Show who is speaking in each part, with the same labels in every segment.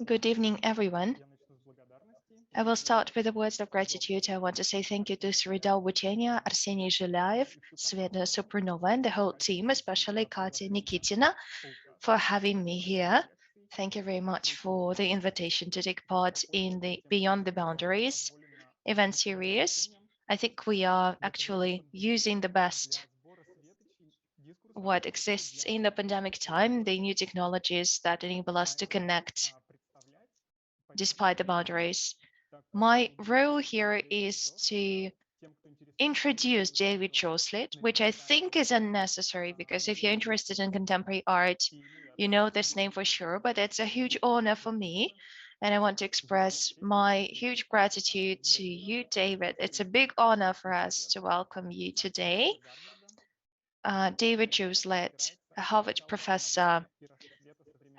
Speaker 1: Good evening, everyone. I will start with the words of gratitude. I want to say thank you to Sridal Buchenia, Arsenij Zhelaev, Sveta Supernova, and the whole team, especially Katya Nikitina, for having me here. Thank you very much for the invitation to take part in the Beyond the Boundaries event series. I think we are actually using the best what exists in the pandemic time, the new technologies that enable us to connect despite the boundaries. My role here is to introduce David Joselit, which I think is unnecessary because if you're interested in contemporary art, you know this name for sure, but it's a huge honor for me. And I want to express my huge gratitude to you, David. It's a big honor for us to welcome you today. David Joselit, a Harvard professor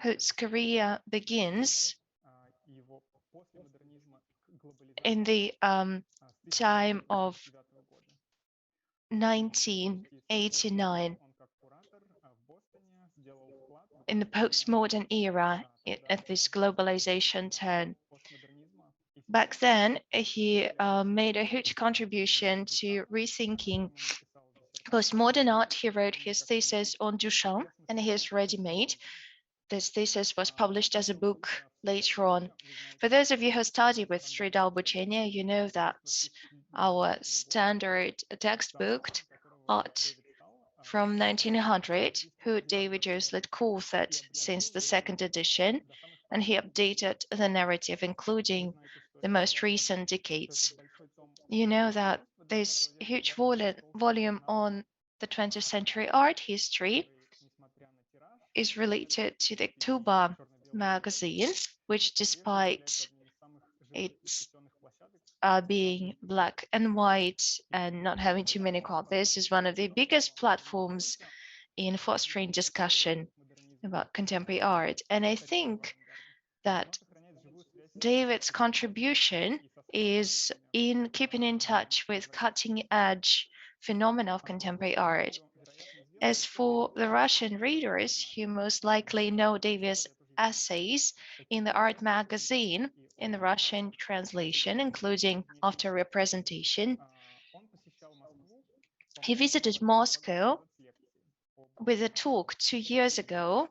Speaker 1: whose career begins in the time of 1989 in the postmodern era at this globalization turn. Back then, he made a huge contribution to rethinking postmodern art. He wrote his thesis on Duchamp and his ready-made. This thesis was published as a book later on. For those of you who study with Sridal Buchenia, you know that our standard textbook, Art from 1900, who David Joselit co-authored since the second edition, and he updated the narrative, including the most recent decades. You know that this huge volume on the 20th century art history is related to the October magazine, which despite its being black and white and not having too many copies, is one of the biggest platforms in fostering discussion about contemporary art. And I think that David's contribution is in keeping in touch with cutting edge phenomena of contemporary art. As for the Russian readers, you most likely know David's essays in the art magazine in the Russian translation, including After Representation. He visited Moscow with a talk 2 years ago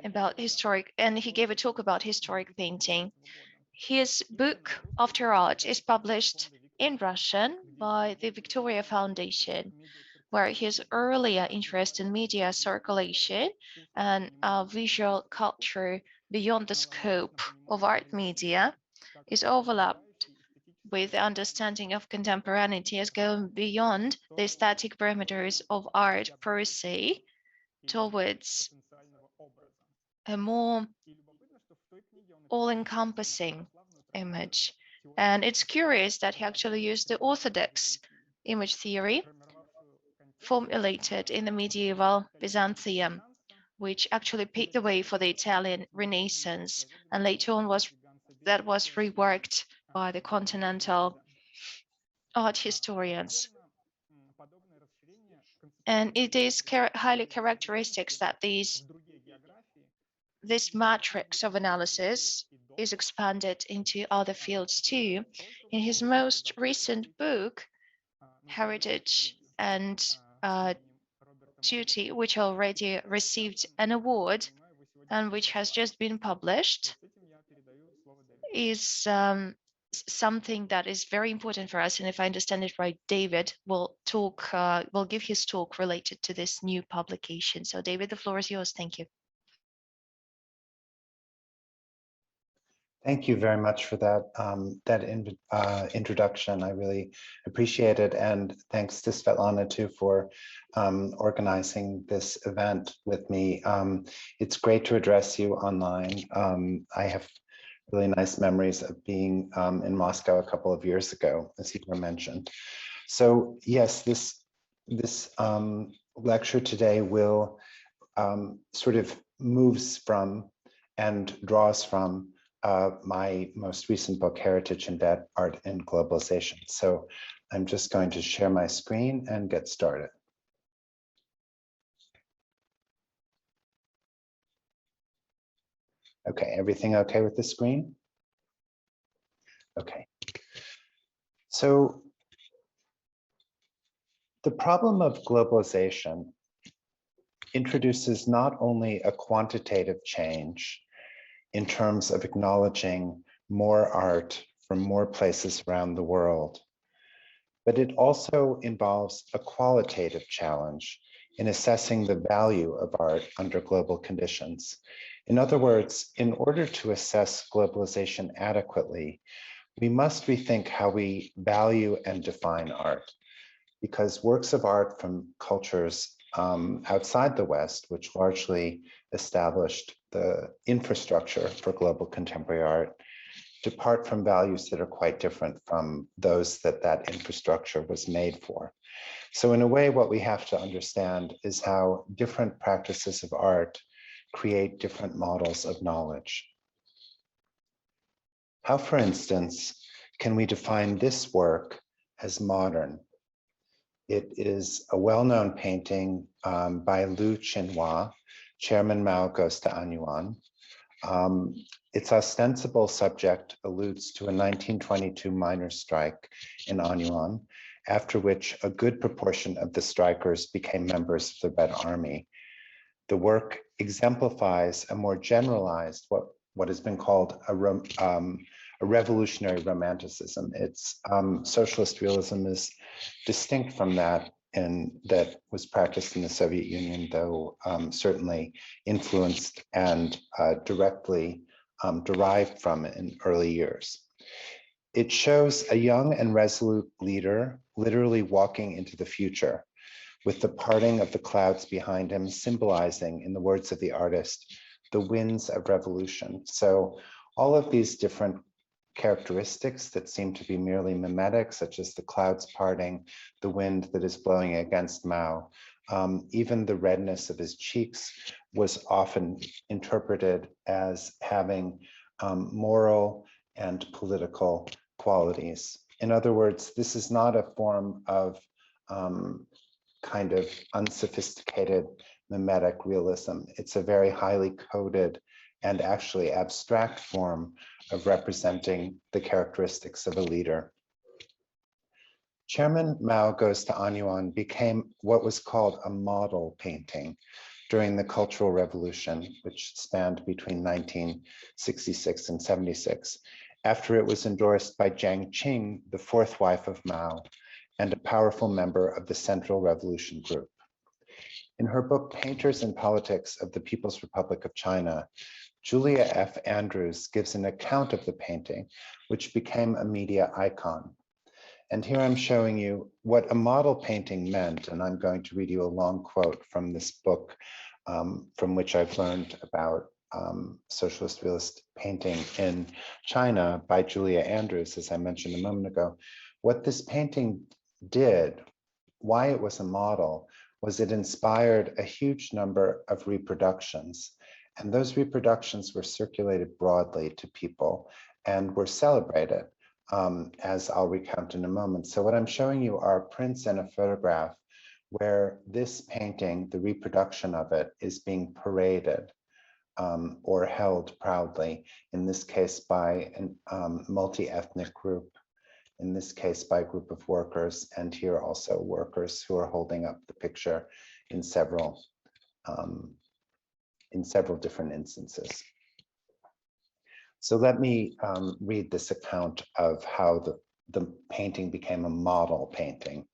Speaker 1: about historic, and he gave a talk about historic painting. His book, After Art, is published in Russian by the Victoria Foundation, where his earlier interest in media circulation and visual culture beyond the scope of art media is overlapped with the understanding of contemporaneity as going beyond the aesthetic parameters of art per se towards a more all-encompassing image. And it's curious that he actually used the orthodox image theory formulated in the medieval Byzantium, which actually paved the way for the Italian Renaissance, and later on was reworked by the continental art historians. And it is highly characteristic that this matrix of analysis is expanded into other fields too. In his most recent book, Heritage and Duty, which already received an award and which has just been published, is something that is very important for us. And if I understand it right, David will give his talk related to this new publication. So David, the floor is yours. Thank you.
Speaker 2: Thank you very much for that introduction. I really appreciate it, and thanks to Svetlana too for organizing this event with me. It's great to address you online. I have really nice memories of being in Moscow a couple of years ago, as Igor mentioned. So yes, this lecture today will sort of moves from and draws from my most recent book, Heritage and Debt, Art and Globalization. So I'm just going to share my screen and get started. Okay, everything okay with the screen? Okay. So the problem of globalization introduces not only a quantitative change in terms of acknowledging more art from more places around the world, but it also involves a qualitative challenge in assessing the value of art under global conditions. In other words, in order to assess globalization adequately, we must rethink how we value and define art, because works of art from cultures outside the West, which largely established the infrastructure for global contemporary art, depart from values that are quite different from those that that infrastructure was made for. So in a way, what we have to understand is how different practices of art create different models of knowledge. How, for instance, can we define this work as modern? It is a well-known painting by Liu Qinhua, Chairman Mao Goes to Anyuan. Its ostensible subject alludes to a 1922 miners' strike in Anyuan, after which a good proportion of the strikers became members of the Red Army. The work exemplifies a more generalized, what has been called a revolutionary romanticism. Its socialist realism is distinct from that, and that was practiced in the Soviet Union, though certainly influenced and directly derived from it in early years. It shows a young and resolute leader literally walking into the future, with the parting of the clouds behind him symbolizing, in the words of the artist, the winds of revolution. So all of these different characteristics that seem to be merely mimetic, such as the clouds parting, the wind that is blowing against Mao, even the redness of his cheeks was often interpreted as having moral and political qualities. In other words, this is not a form of kind of unsophisticated mimetic realism. It's a very highly coded and actually abstract form of representing the characteristics of a leader. Chairman Mao Goes to Anyuan became what was called a model painting during the Cultural Revolution, which spanned between 1966 and 76, after it was endorsed by Jiang Qing, the fourth wife of Mao, and a powerful member of the Central Revolution Group. In her book, Painters and Politics of the People's Republic of China, Julia F. Andrews gives an account of the painting, which became a media icon. And here I'm showing you what a model painting meant, and I'm going to read you a long quote from this book, from which I've learned about socialist realist painting in China by Julia Andrews, as I mentioned a moment ago. What this painting did, why it was a model, was it inspired a huge number of reproductions. And those reproductions were circulated broadly to people and were celebrated, as I'll recount in a moment. So what I'm showing you are prints and a photograph where this painting, the reproduction of it, is being paraded or held proudly, in this case by a multi-ethnic group, in this case by a group of workers, and here also workers who are holding up the picture in several different instances. So let me read this account of how the painting became a model painting.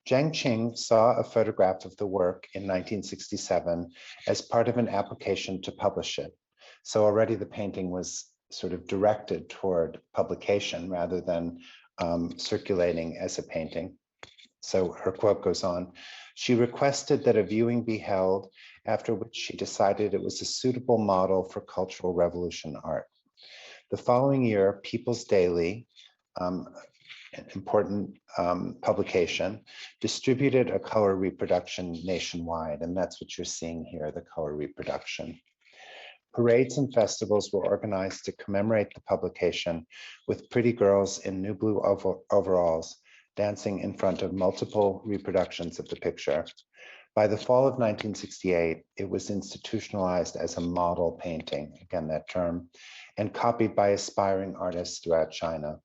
Speaker 2: Jiang Qing saw a photograph of the work in 1967 as part of an application to publish it. So already the painting was sort of directed toward publication rather than circulating as a painting. So her quote goes on, "She requested that a viewing be held, after which she decided it was a suitable model for cultural revolution art. The following year, People's Daily, an important publication, distributed a color reproduction nationwide, and that's what you're seeing here, the color reproduction. Parades and festivals were organized to commemorate the publication, with pretty girls in new blue overalls dancing in front of multiple reproductions of the picture. By the fall of 1968, it was institutionalized as a model painting, again, that term, and copied by aspiring artists throughout China.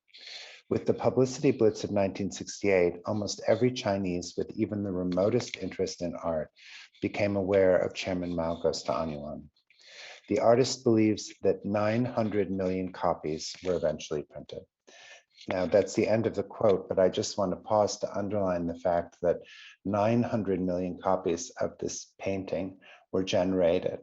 Speaker 2: With the publicity blitz of 1968, almost every Chinese with even the remotest interest in art became aware of Chairman Mao Goes to Anyuan. The artist believes that 900 million copies were eventually printed. Now, that's the end of the quote, but I just want to pause to underline the fact that 900 million copies of this painting were generated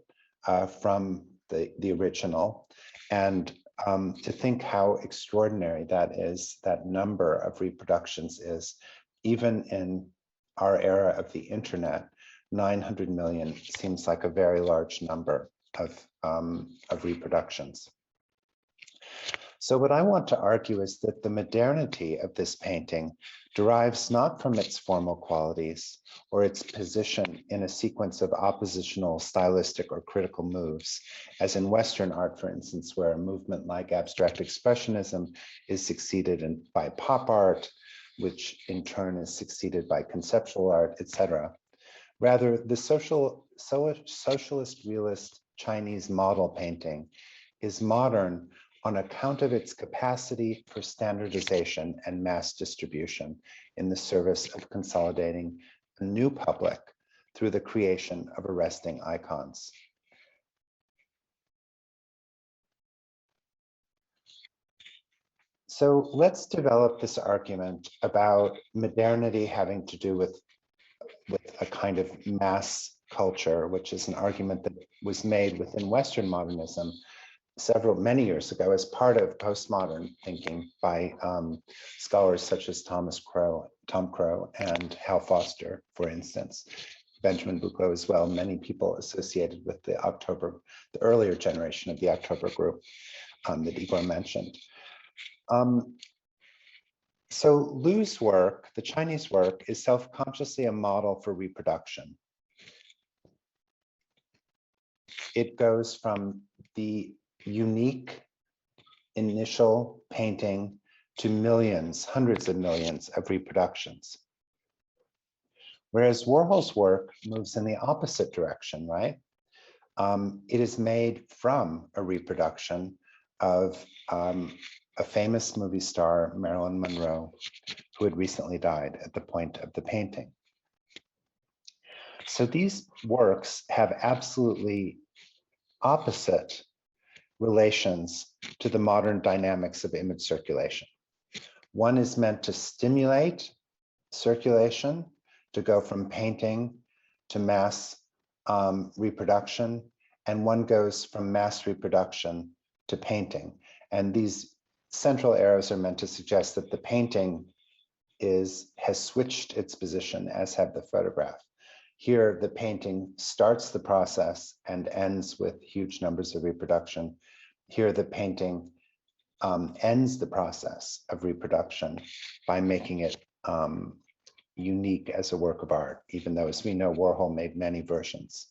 Speaker 2: from the original. And to think how extraordinary that is, that number of reproductions is, even in our era of the internet, 900 million seems like a very large number of reproductions. So what I want to argue is that the modernity of this painting derives not from its formal qualities or its position in a sequence of oppositional, stylistic, or critical moves, as in Western art, for instance, where a movement like abstract expressionism is succeeded by pop art, which in turn is succeeded by conceptual art, etc. Rather, the socialist realist Chinese model painting is modern on account of its capacity for standardization and mass distribution in the service of consolidating a new public through the creation of arresting icons. So let's develop this argument about modernity having to do with a kind of mass culture, which is an argument that was made within Western modernism many years ago as part of postmodern thinking by scholars such as Tom Crow and Hal Foster, for instance, Benjamin Buchloh as well, many people associated with the earlier generation of the October group that Igor mentioned. So Lu's work, the Chinese work, is self-consciously a model for reproduction. It goes from the unique initial painting to millions, hundreds of millions of reproductions. Whereas Warhol's work moves in the opposite direction, right? It is made from a reproduction of a famous movie star, Marilyn Monroe, who had recently died at the point of the painting. So these works have absolutely opposite relations to the modern dynamics of image circulation. One is meant to stimulate circulation, to go from painting to mass reproduction, and one goes from mass reproduction to painting. And these central arrows are meant to suggest that the painting has switched its position, as have the photograph. Here, the painting starts the process and ends with huge numbers of reproduction. Here, the painting ends the process of reproduction by making it unique as a work of art, even though, as we know, Warhol made many versions.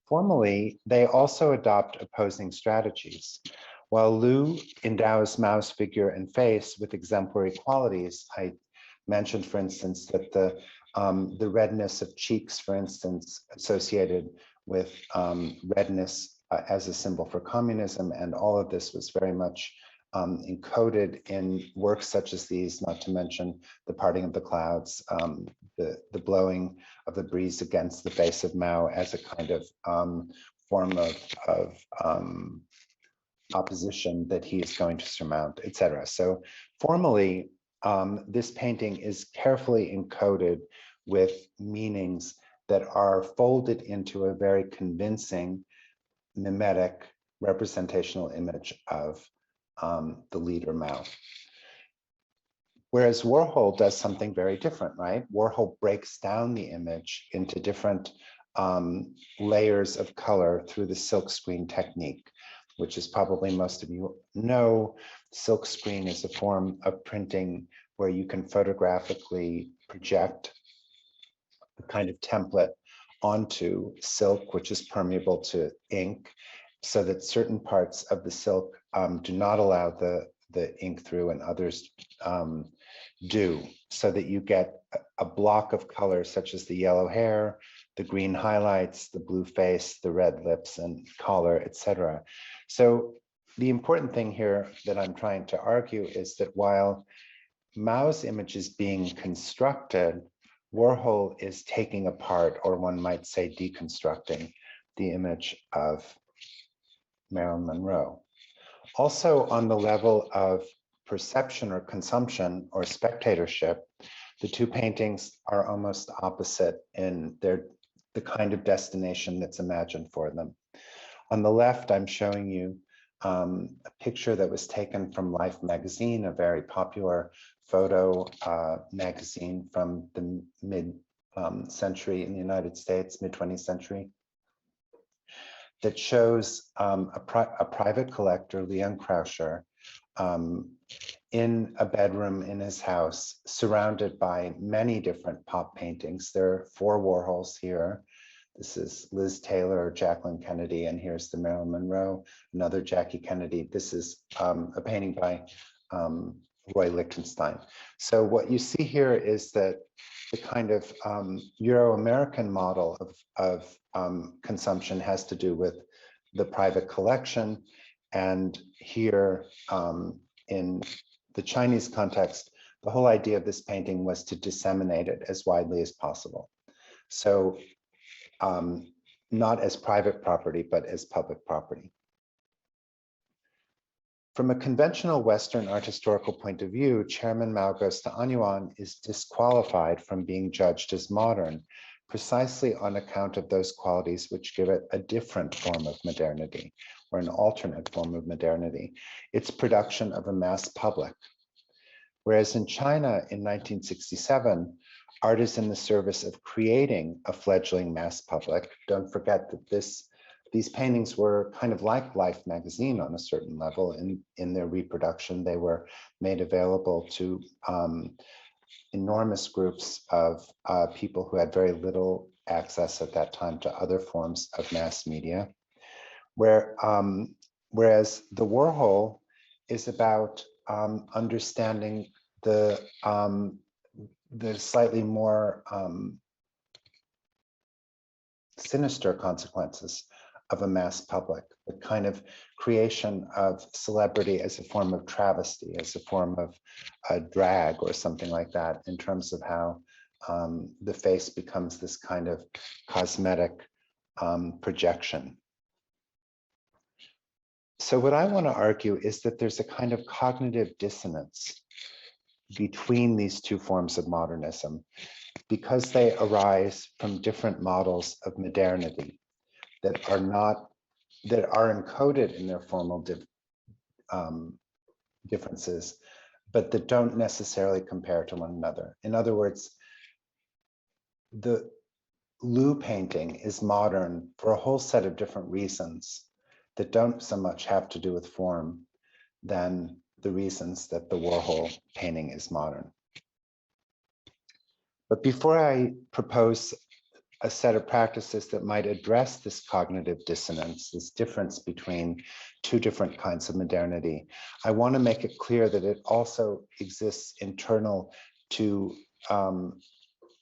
Speaker 2: Formally, they also adopt opposing strategies. While Lu endows Mao's figure and face with exemplary qualities, I mentioned, for instance, that the redness of cheeks, for instance, associated with redness as a symbol for communism, and all of this was very much encoded in works such as these, not to mention The Parting of the Clouds, the blowing of the breeze against the face of Mao as a kind of form of opposition that he is going to surmount, etc. So formally, this painting is carefully encoded with meanings that are folded into a very convincing mimetic representational image of the leader Mao. Whereas Warhol does something very different, right? Warhol breaks down the image into different layers of color through the silkscreen technique, which is probably most of you know. Silkscreen is a form of printing where you can photographically project a kind of template onto silk, which is permeable to ink, so that certain parts of the silk do not allow the ink through, and others do, so that you get a block of colors such as the yellow hair, the green highlights, the blue face, the red lips and collar, etc. So the important thing here that I'm trying to argue is that while Mao's image is being constructed, Warhol is taking apart, or one might say deconstructing, the image of Marilyn Monroe. Also, on the level of perception or consumption or spectatorship, the two paintings are almost opposite in the kind of destination that's imagined for them. On the left, I'm showing you a picture that was taken from Life magazine, a very popular photo magazine from the mid-century in the United States, mid-20th century, that shows a private collector, Leon Krauscher, in a bedroom in his house, surrounded by many different pop paintings. There are 4 Warhols here. This is Liz Taylor, Jacqueline Kennedy, and here's the Marilyn Monroe, another Jackie Kennedy. This is a painting by Roy Lichtenstein. So what you see here is that the kind of Euro-American model of consumption has to do with the private collection. And here in the Chinese context, the whole idea of this painting was to disseminate it as widely as possible. So not as private property, but as public property. From a conventional Western art historical point of view, Chairman Mao goes to Anyuan is disqualified from being judged as modern, precisely on account of those qualities which give it a different form of modernity, or an alternate form of modernity, its production of a mass public. Whereas in China in 1967, art is in the service of creating a fledgling mass public. Don't forget that these paintings were kind of like Life magazine on a certain level in their reproduction. They were made available to enormous groups of people who had very little access at that time to other forms of mass media. Whereas the Warhol is about understanding the slightly more sinister consequences of a mass public, the kind of creation of celebrity as a form of travesty, as a form of drag or something like that, in terms of how the face becomes this kind of cosmetic projection. So what I want to argue is that there's a kind of cognitive dissonance between these two forms of modernism, because they arise from different models of modernity that are encoded in their formal differences, but that don't necessarily compare to one another. In other words, the Lou painting is modern for a whole set of different reasons that don't so much have to do with form than the reasons that the Warhol painting is modern. But before I propose a set of practices that might address this cognitive dissonance, this difference between two different kinds of modernity, I want to make it clear that it also exists internal to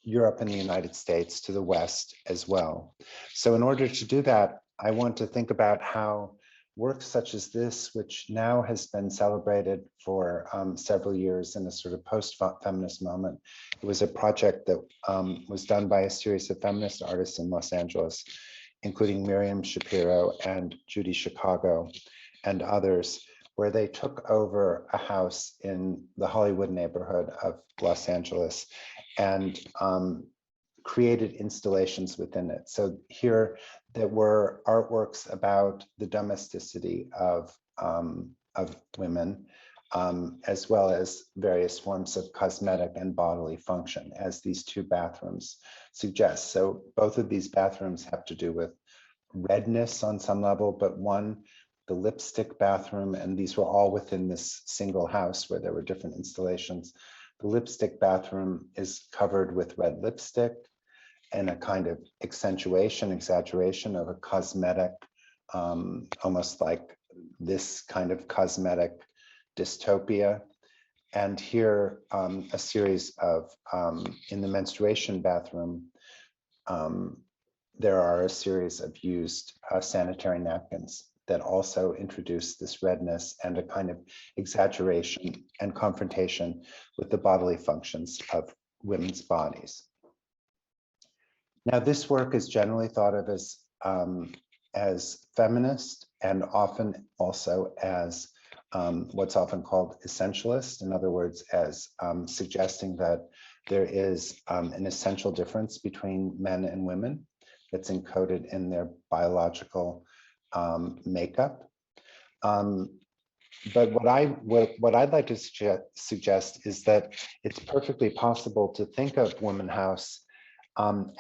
Speaker 2: Europe and the United States, to the West as well. So in order to do that, I want to think about how work such as this, which now has been celebrated for several years in a sort of post-feminist moment. It was a project that was done by a series of feminist artists in Los Angeles, including Miriam Shapiro and Judy Chicago and others, where they took over a house in the Hollywood neighborhood of Los Angeles and created installations within it. So here there were artworks about the domesticity of women, as well as various forms of cosmetic and bodily function, as these two bathrooms suggest. So both of these bathrooms have to do with redness on some level, but one, the lipstick bathroom, and these were all within this single house where there were different installations. The lipstick bathroom is covered with red lipstick and a kind of accentuation, exaggeration of a cosmetic, almost like this kind of cosmetic dystopia. And here, a series of, in the menstruation bathroom, there are a series of used sanitary napkins that also introduce this redness and a kind of exaggeration and confrontation with the bodily functions of women's bodies. Now, this work is generally thought of as feminist and often also as what's often called essentialist. In other words, as suggesting that there is an essential difference between men and women that's encoded in their biological makeup. But what I'd like to suggest is that it's perfectly possible to think of Woman House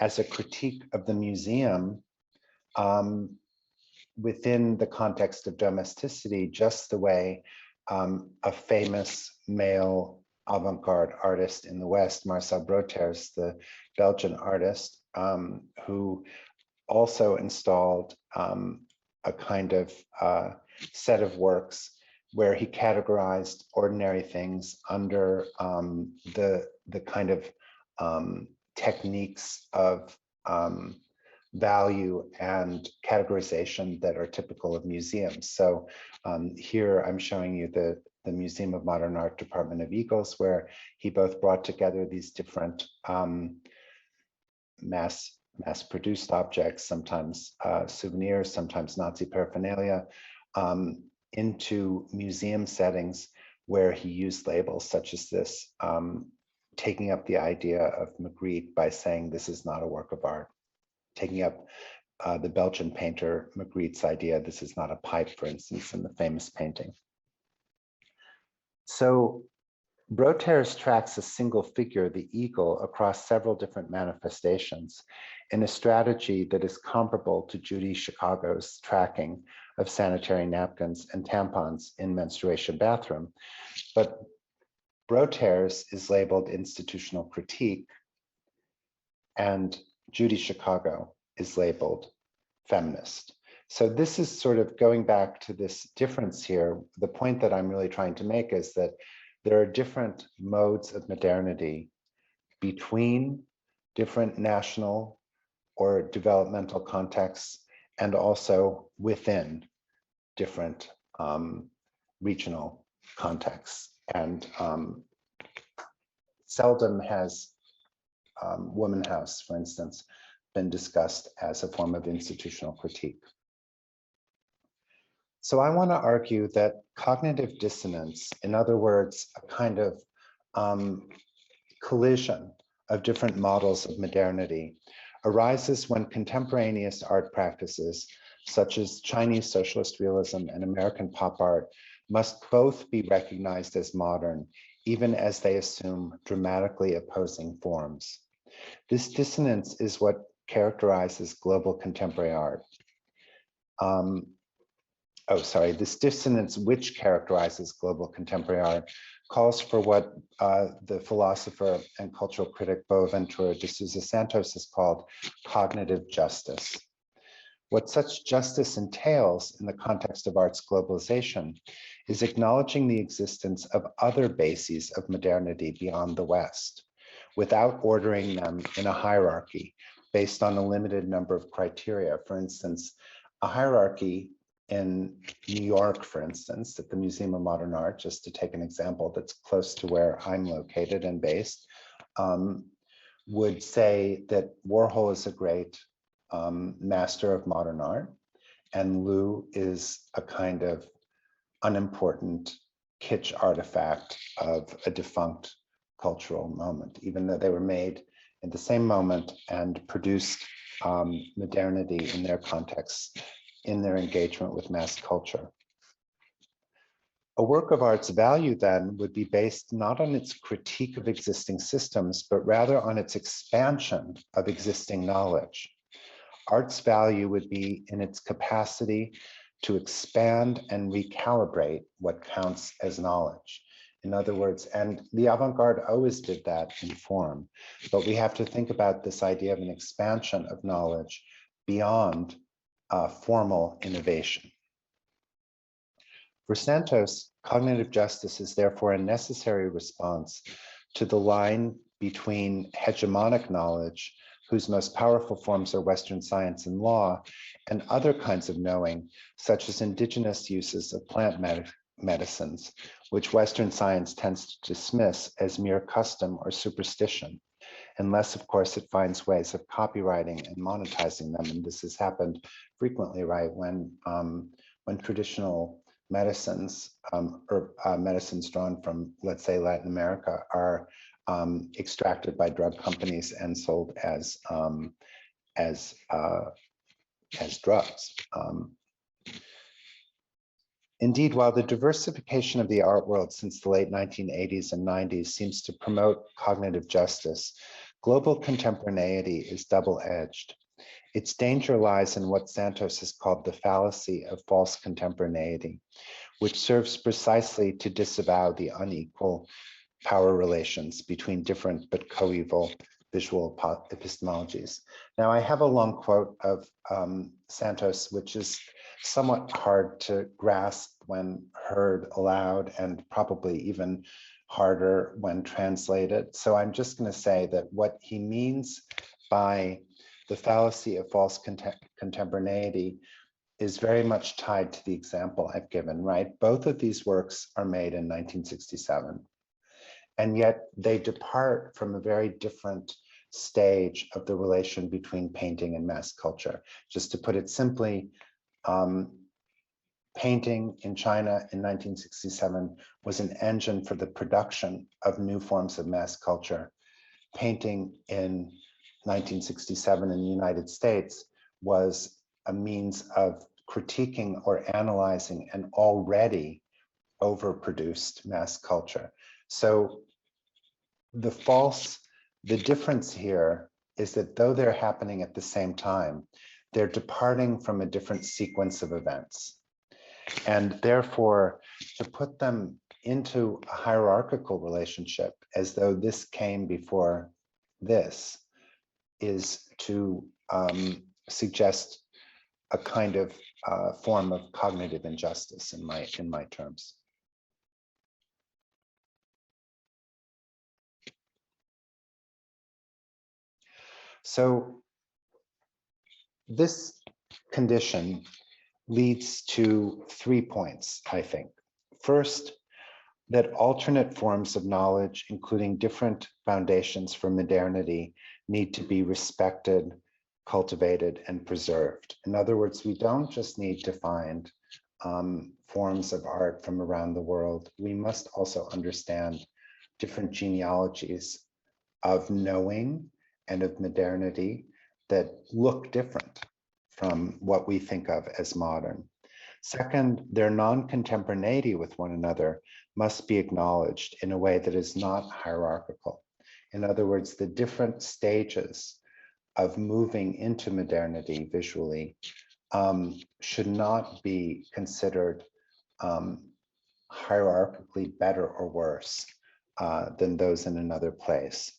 Speaker 2: as a critique of the museum within the context of domesticity, just the way a famous male avant-garde artist in the West, Marcel Duchamp, the Belgian artist, who also installed a kind of set of works where he categorized ordinary things under the kind of techniques of value and categorization that are typical of museums. So here I'm showing you the Museum of Modern Art Department of Eagles, where he both brought together these different mass-produced objects, sometimes souvenirs, sometimes Nazi paraphernalia, into museum settings where he used labels such as this, taking up the idea of Magritte by saying this is not a work of art, taking up the Belgian painter Magritte's idea, this is not a pipe, for instance, in the famous painting. So Broter's tracks a single figure, the eagle, across several different manifestations in a strategy that is comparable to Judy Chicago's tracking of sanitary napkins and tampons in menstruation bathroom. But Broter's is labeled institutional critique, and Judy Chicago is labeled feminist. So this is sort of going back to this difference here. The point that I'm really trying to make is that there are different modes of modernity between different national or developmental contexts, and also within different regional contexts. And seldom has Woman House, for instance, been discussed as a form of institutional critique. So I want to argue that cognitive dissonance, in other words, a kind of collision of different models of modernity, arises when contemporaneous art practices, such as Chinese socialist realism and American pop art, must both be recognized as modern, even as they assume dramatically opposing forms. This dissonance is what characterizes global contemporary art. This dissonance which characterizes global contemporary art calls for what the philosopher and cultural critic Boaventura de Sousa Santos has called cognitive justice. What such justice entails in the context of art's globalization is acknowledging the existence of other bases of modernity beyond the West, without ordering them in a hierarchy based on a limited number of criteria. For instance, a hierarchy in New York, for instance, at the Museum of Modern Art, just to take an example that's close to where I'm located and based, would say that Warhol is a great master of modern art, and Lou is a kind of unimportant kitsch artifact of a defunct cultural moment, even though they were made in the same moment and produced modernity in their context, in their engagement with mass culture. A work of art's value then would be based not on its critique of existing systems, but rather on its expansion of existing knowledge. Art's value would be in its capacity to expand and recalibrate what counts as knowledge. In other words, and the avant-garde always did that in form, but we have to think about this idea of an expansion of knowledge beyond formal innovation. For Santos, Cognitive justice is therefore a necessary response to the line between hegemonic knowledge, whose most powerful forms are Western science and law, and other kinds of knowing, such as indigenous uses of plant medicines, which Western science tends to dismiss as mere custom or superstition, unless, of course, it finds ways of copywriting and monetizing them. And this has happened frequently, right? When traditional medicines or medicines drawn from, let's say, Latin America are extracted by drug companies and sold as drugs. Indeed, while the diversification of the art world since the late 1980s and 90s seems to promote cognitive justice, global contemporaneity is double-edged. Its danger lies in what Santos has called the fallacy of false contemporaneity, which serves precisely to disavow the unequal power relations between different but coeval visual epistemologies. Now, I have a long quote of Santos, which is somewhat hard to grasp when heard aloud and probably even harder when translated. So I'm just going to say that what he means by the fallacy of false contemporaneity is very much tied to the example I've given, right? Both of these works are made in 1967, and yet they depart from a very different stage of the relation between painting and mass culture. Just to put it simply, painting in China in 1967 was an engine for the production of new forms of mass culture. Painting in 1967 in the United States was a means of critiquing or analyzing an already overproduced mass culture. So the difference here is that though they're happening at the same time, they're departing from a different sequence of events. And therefore, to put them into a hierarchical relationship as though this came before this is to suggest a kind of form of cognitive injustice in my terms. So this condition leads to 3 points, I think. First, that alternate forms of knowledge, including different foundations for modernity, need to be respected, cultivated, and preserved. In other words, we don't just need to find forms of art from around the world. We must also understand different genealogies of knowing and of modernity that look different from what we think of as modern. Second, their non-contemporaneity with one another must be acknowledged in a way that is not hierarchical. In other words, the different stages of moving into modernity visually should not be considered hierarchically better or worse than those in another place.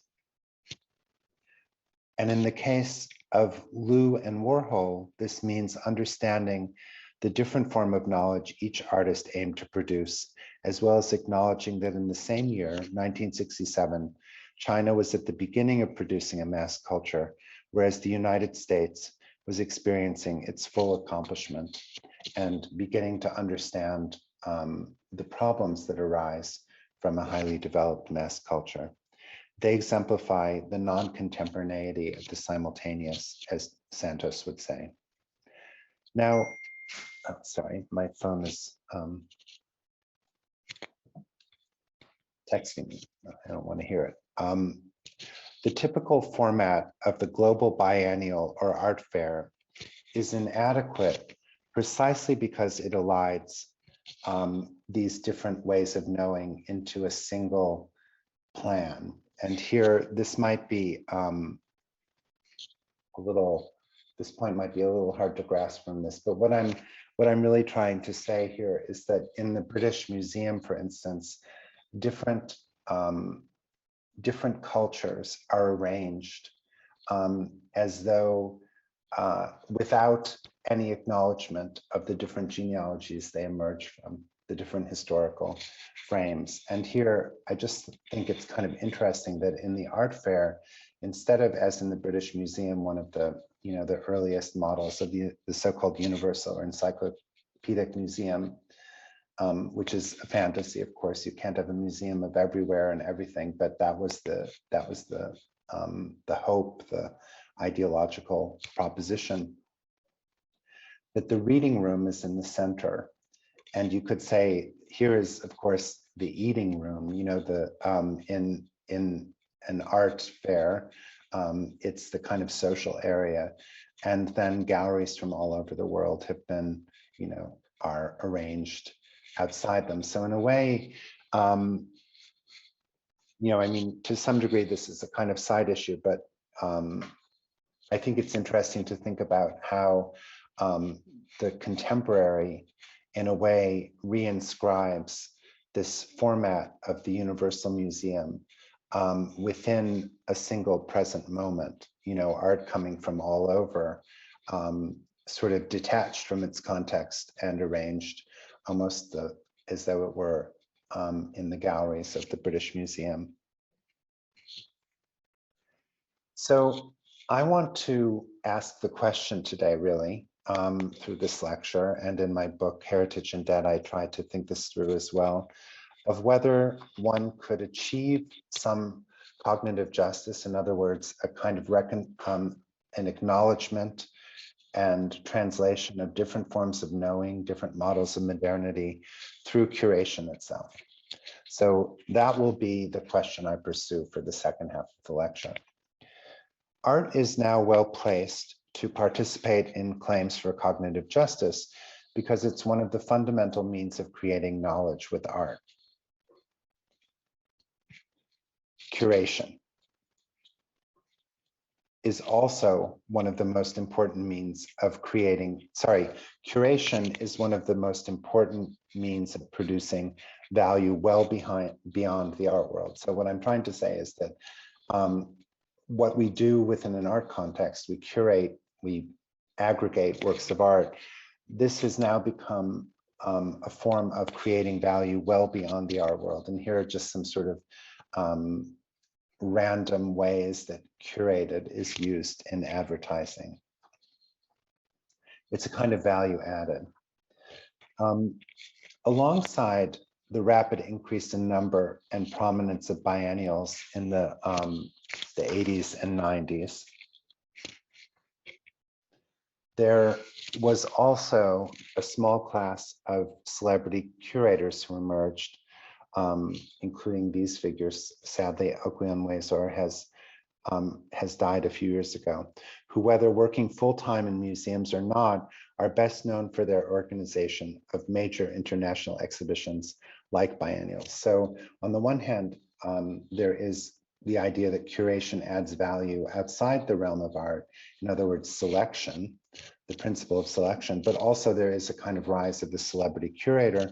Speaker 2: And in the case of Liu and Warhol, this means understanding the different form of knowledge each artist aimed to produce, as well as acknowledging that in the same year, 1967, China was at the beginning of producing a mass culture, whereas the United States was experiencing its full accomplishment and beginning to understand the problems that arise from a highly developed mass culture. They exemplify the non-contemporaneity of the simultaneous, as Santos would say. Now, oh, sorry, my phone is texting me. I don't want to hear it. The typical format of the global biennial or art fair is inadequate precisely because it elides these different ways of knowing into a single plan. And here, this might be this point might be a little hard to grasp from this, but what I'm really trying to say here is that in the British Museum, for instance, different cultures are arranged as though without any acknowledgement of the different genealogies they emerge from. the different historical frames. And here, I just think it's kind of interesting that in the art fair, instead of, as in the British Museum, one of the, the earliest models of the so-called universal or encyclopedic museum, which is a fantasy, of course. You can't have a museum of everywhere and everything, but that was the hope, the ideological proposition, that the reading room is in the center. And you could say, here is, of course, the eating room. In an art fair, it's the kind of social area, and then galleries from all over the world have been, are arranged outside them. So in a way, I mean, to some degree, this is a kind of side issue, but I think it's interesting to think about how the contemporary, in a way, reinscribes this format of the Universal Museum within a single present moment, art coming from all over, sort of detached from its context and arranged almost as though it were in the galleries of the British Museum. So I want to ask the question today, really, through this lecture, and in my book, Heritage and Debt, I tried to think this through as well, of whether one could achieve some cognitive justice, in other words, a kind of an acknowledgement and translation of different forms of knowing, different models of modernity through curation itself. So that will be the question I pursue for the second half of the lecture. Art is now well placed to participate in claims for cognitive justice because it's one of the fundamental means of creating knowledge with art. Curation is also one of the most important means of curation is one of the most important means of producing value well beyond the art world. So what I'm trying to say is that what we do within an art context, we curate, we aggregate works of art. This has now become a form of creating value well beyond the art world. And here are just some sort of random ways that curated is used in advertising. It's a kind of value added. Alongside the rapid increase in number and prominence of biennials in the 80s and 90s, there was also a small class of celebrity curators who emerged, including these figures. Sadly, Okwuonwezor has died a few years ago, who, whether working full-time in museums or not, are best known for their organization of major international exhibitions like biennials. So on the one hand, there is the idea that curation adds value outside the realm of art, in other words, selection, the principle of selection, but also there is a kind of rise of the celebrity curator.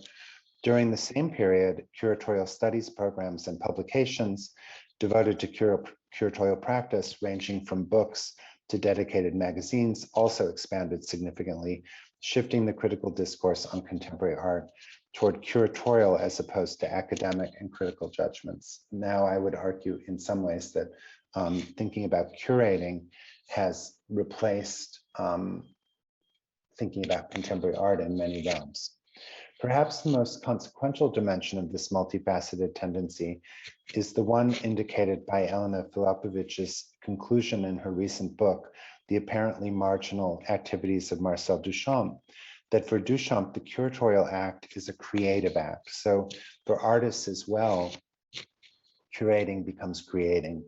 Speaker 2: During the same period, curatorial studies programs and publications devoted to curatorial practice, ranging from books to dedicated magazines, also expanded significantly, shifting the critical discourse on contemporary art toward curatorial as opposed to academic and critical judgments. Now, I would argue in some ways that thinking about curating has replaced thinking about contemporary art in many realms. Perhaps the most consequential dimension of this multifaceted tendency is the one indicated by Elena Filipović's conclusion in her recent book, The Apparently Marginal Activities of Marcel Duchamp, that for Duchamp, the curatorial act is a creative act. So for artists as well, curating becomes creating.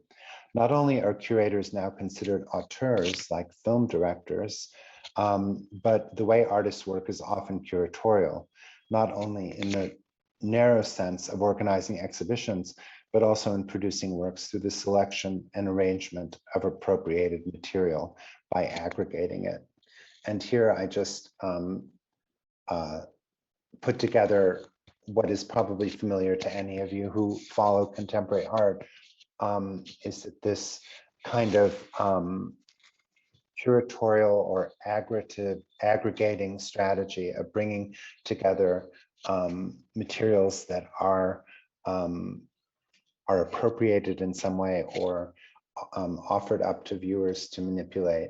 Speaker 2: Not only are curators now considered auteurs, like film directors, but the way artists work is often curatorial, not only in the narrow sense of organizing exhibitions, but also in producing works through the selection and arrangement of appropriated material by aggregating it. And here I just put together what is probably familiar to any of you who follow contemporary art, is that this kind of curatorial or aggregating strategy of bringing together materials that are appropriated in some way or offered up to viewers to manipulate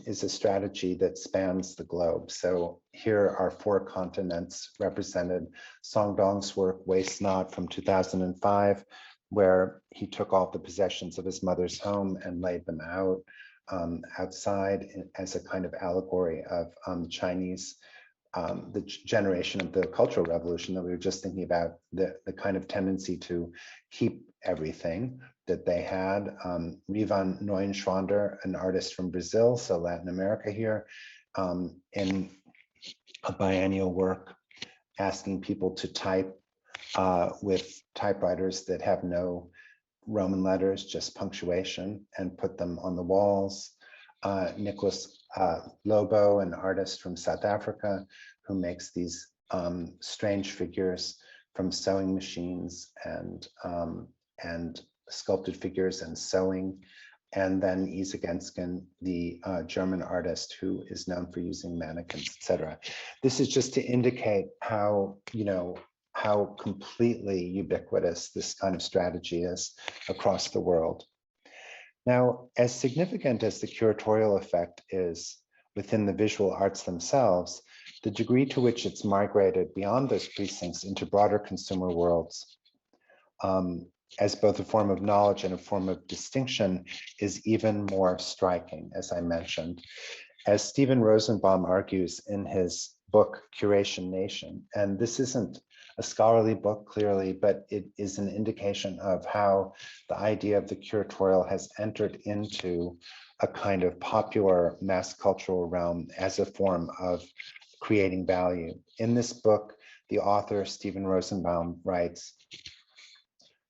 Speaker 2: is a strategy that spans the globe. So here are 4 continents represented. Song Dong's work, Waste Not, from 2005, where he took all the possessions of his mother's home and laid them out outside as a kind of allegory of Chinese, the generation of the Cultural Revolution that we were just thinking about, the kind of tendency to keep everything that they had. Rivan Neuenschwander, an artist from Brazil, so Latin America here, in a biennial work asking people to type with typewriters that have no Roman letters, just punctuation, and put them on the walls. Nicholas Lobo, an artist from South Africa, who makes these strange figures from sewing machines and sculpted figures and sewing. And then Isa Gensken, the German artist who is known for using mannequins, etc. This is just to indicate how, how completely ubiquitous this kind of strategy is across the world. Now, as significant as the curatorial effect is within the visual arts themselves, the degree to which it's migrated beyond those precincts into broader consumer worlds, as both a form of knowledge and a form of distinction, is even more striking, as I mentioned. As Stephen Rosenbaum argues in his book, Curation Nation, and this isn't a scholarly book clearly, but it is an indication of how the idea of the curatorial has entered into a kind of popular mass cultural realm as a form of creating value. In this book, the author, Stephen Rosenbaum, writes,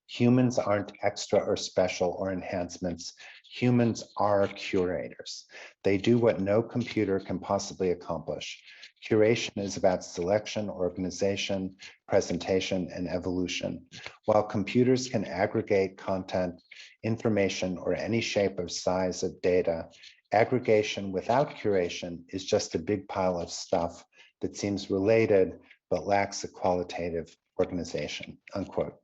Speaker 2: "Humans aren't extra or special or enhancements. Humans are curators. They do what no computer can possibly accomplish. Curation is about selection, organization, presentation, and evolution. While computers can aggregate content, information, or any shape or size of data, aggregation without curation is just a big pile of stuff that seems related but lacks a qualitative organization," unquote.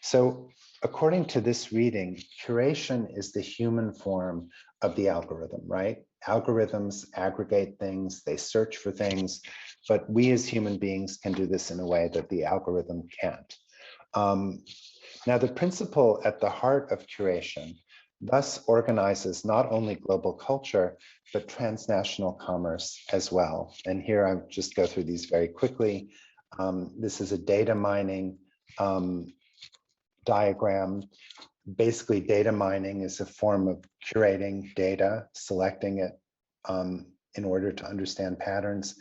Speaker 2: So according to this reading, curation is the human form of the algorithm, right? Algorithms aggregate things, they search for things, but we as human beings can do this in a way that the algorithm can't. Now, the principle at the heart of curation thus organizes not only global culture, but transnational commerce as well. And here I'll just go through these very quickly. This is a data mining diagram. Basically, data mining is a form of curating data, selecting it in order to understand patterns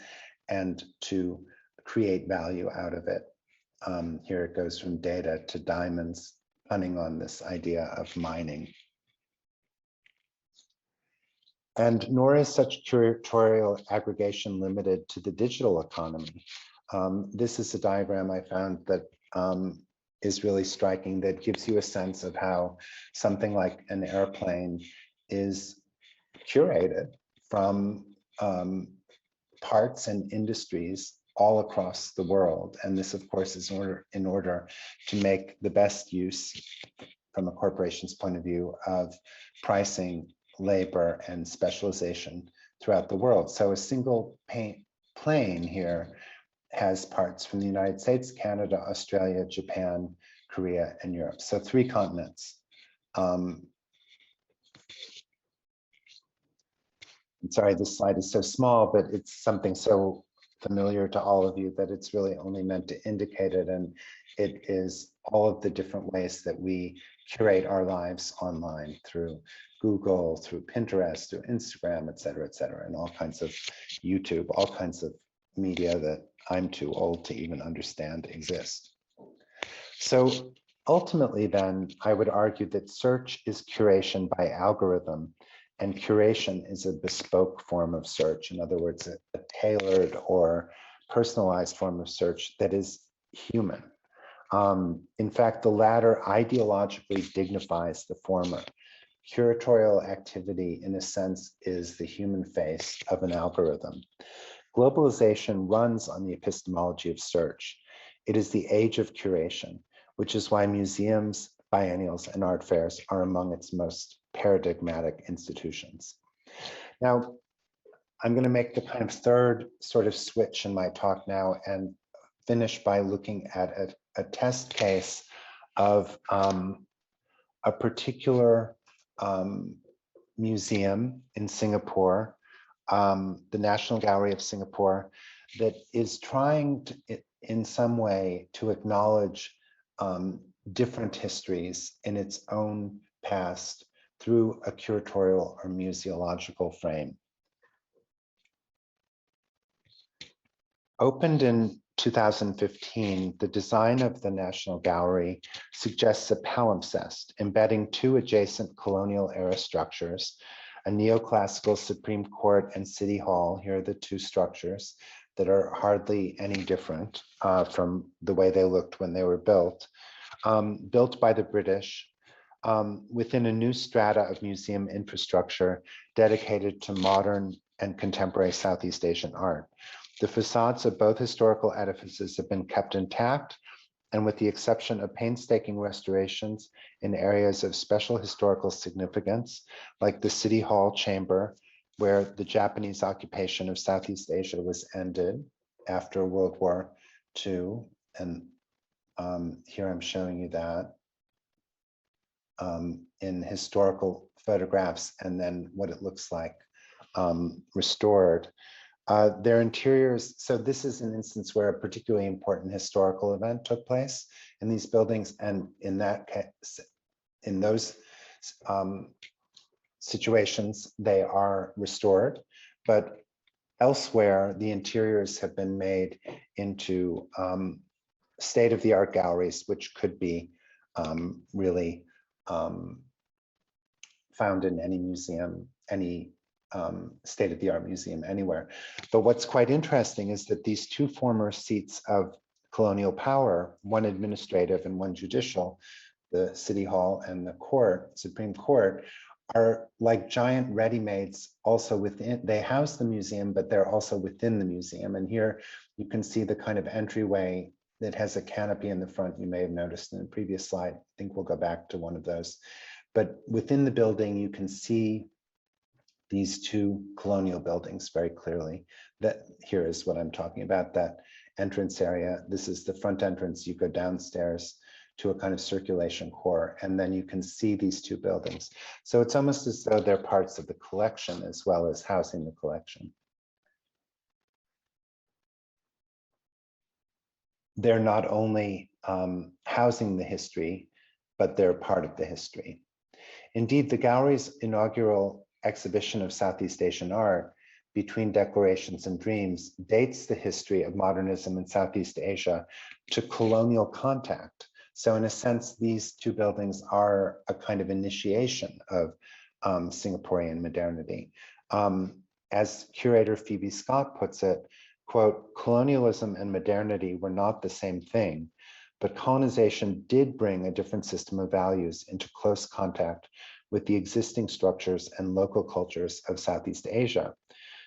Speaker 2: and to create value out of it. Here it goes from data to diamonds, punning on this idea of mining. And nor is such curatorial aggregation limited to the digital economy. This is a diagram I found that is really striking, that gives you a sense of how something like an airplane is curated from parts and industries all across the world. And this, of course, is in order to make the best use, from a corporation's point of view, of pricing, labor, and specialization throughout the world. So a single plane here has parts from the United States, Canada, Australia, Japan, Korea, and Europe. So 3 continents. I'm sorry, this slide is so small, but it's something so familiar to all of you that it's really only meant to indicate it. And it is all of the different ways that we curate our lives online, through Google, through Pinterest, through Instagram, et cetera, and all kinds of YouTube, all kinds of media that I'm too old to even understand exist. So ultimately then, I would argue that search is curation by algorithm, and curation is a bespoke form of search. In other words, a tailored or personalized form of search that is human. In fact, the latter ideologically dignifies the former. Curatorial activity, in a sense, is the human face of an algorithm. Globalization runs on the epistemology of search. It is the age of curation, which is why museums, biennials, and art fairs are among its most paradigmatic institutions. Now, I'm going to make the kind of third sort of switch in my talk now and finish by looking at a test case of a particular museum in Singapore, the National Gallery of Singapore, that is trying to, in some way, to acknowledge different histories in its own past through a curatorial or museological frame. Opened in 2015, the design of the National Gallery suggests a palimpsest embedding two adjacent colonial era structures, a neoclassical Supreme Court and City Hall. Here are the two structures that are hardly any different from the way they looked when they were built by the British within a new strata of museum infrastructure dedicated to modern and contemporary Southeast Asian art. The facades of both historical edifices have been kept intact, and with the exception of painstaking restorations in areas of special historical significance, like the City Hall chamber, where the Japanese occupation of Southeast Asia was ended after World War II. And here I'm showing you that in historical photographs, and then what it looks like restored. Their interiors, so this is an instance where a particularly important historical event took place in these buildings, and in that case, in those situations, they are restored, but elsewhere, the interiors have been made into state-of-the-art galleries, which could be really found in any museum, any state-of-the-art museum anywhere. But what's quite interesting is that these two former seats of colonial power, one administrative and one judicial, the City Hall and the court, Supreme Court, are like giant ready-mades also within, they house the museum, but they're also within the museum. And here you can see the kind of entryway that has a canopy in the front. You may have noticed in the previous slide. I think we'll go back to one of those. But within the building, you can see these two colonial buildings very clearly. That here is what I'm talking about, that entrance area. This is the front entrance. You go downstairs to a kind of circulation core, and then you can see these two buildings. So it's almost as though they're parts of the collection as well as housing the collection. They're not only housing the history, but they're part of the history. Indeed, the gallery's inaugural exhibition of Southeast Asian art, Between Declarations and Dreams, dates the history of modernism in Southeast Asia to colonial contact. So in a sense, these two buildings are a kind of initiation of Singaporean modernity. As curator Phoebe Scott puts it, quote, colonialism and modernity were not the same thing, but colonization did bring a different system of values into close contact with the existing structures and local cultures of Southeast Asia.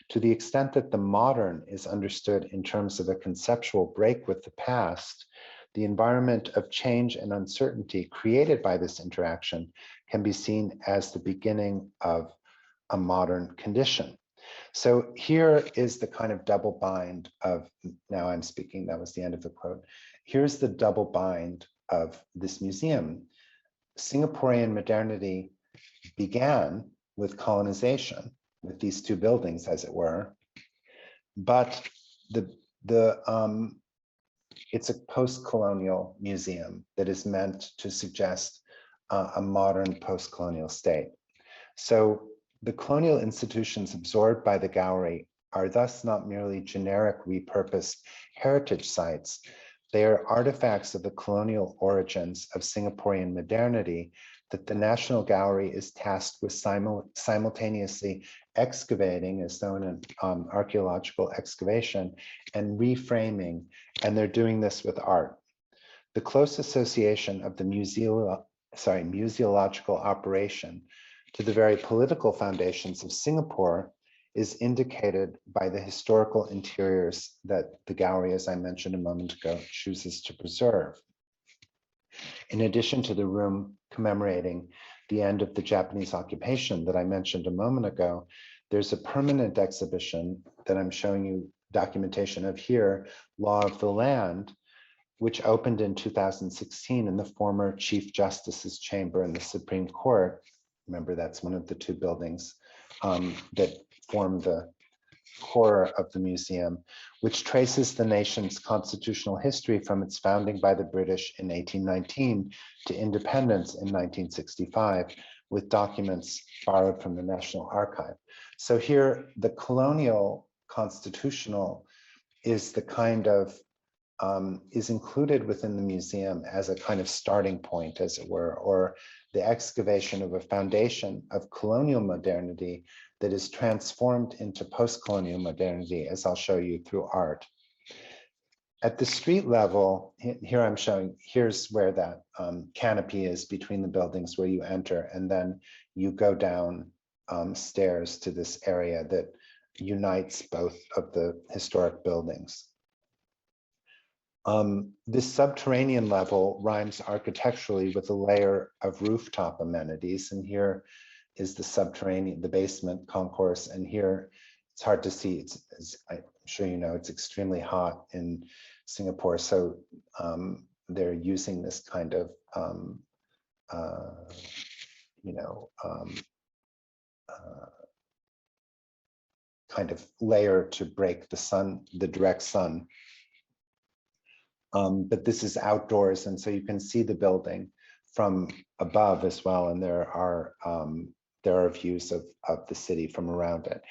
Speaker 2: To the extent that the modern is understood in terms of a conceptual break with the past, the environment of change and uncertainty created by this interaction can be seen as the beginning of a modern condition. So here is the kind of double bind of, now I'm speaking, that was the end of the quote. Here's the double bind of this museum. Singaporean modernity began with colonization, with these two buildings, as it were, but it's a post-colonial museum that is meant to suggest a modern post-colonial state. So the colonial institutions absorbed by the gallery are thus not merely generic repurposed heritage sites. They are artifacts of the colonial origins of Singaporean modernity that the National Gallery is tasked with simultaneously excavating, as though in an archaeological excavation, and reframing, and they're doing this with art. The close association of the museological operation to the very political foundations of Singapore is indicated by the historical interiors that the gallery, as I mentioned a moment ago, chooses to preserve. In addition to the room commemorating the end of the Japanese occupation that I mentioned a moment ago, there's a permanent exhibition that I'm showing you documentation of here, Law of the Land, which opened in 2016 in the former Chief Justice's chamber in the Supreme Court. Remember, that's one of the two buildings that form the core of the museum, which traces the nation's constitutional history from its founding by the British in 1819 to independence in 1965, with documents borrowed from the National Archive. So here, the colonial constitutional is the kind of is included within the museum as a kind of starting point, as it were, or the excavation of a foundation of colonial modernity that is transformed into post-colonial modernity, as I'll show you through art. At the street level, here I'm showing, here's where that canopy is between the buildings where you enter, and then you go down stairs to this area that unites both of the historic buildings. This subterranean level rhymes architecturally with a layer of rooftop amenities. And here is the subterranean, the basement concourse. And here it's hard to see. As I'm sure you know, it's extremely hot in Singapore. So they're using this kind of, kind of layer to break the sun, the direct sun. But this is outdoors, and so you can see the building from above as well, and there are views of the city from around it.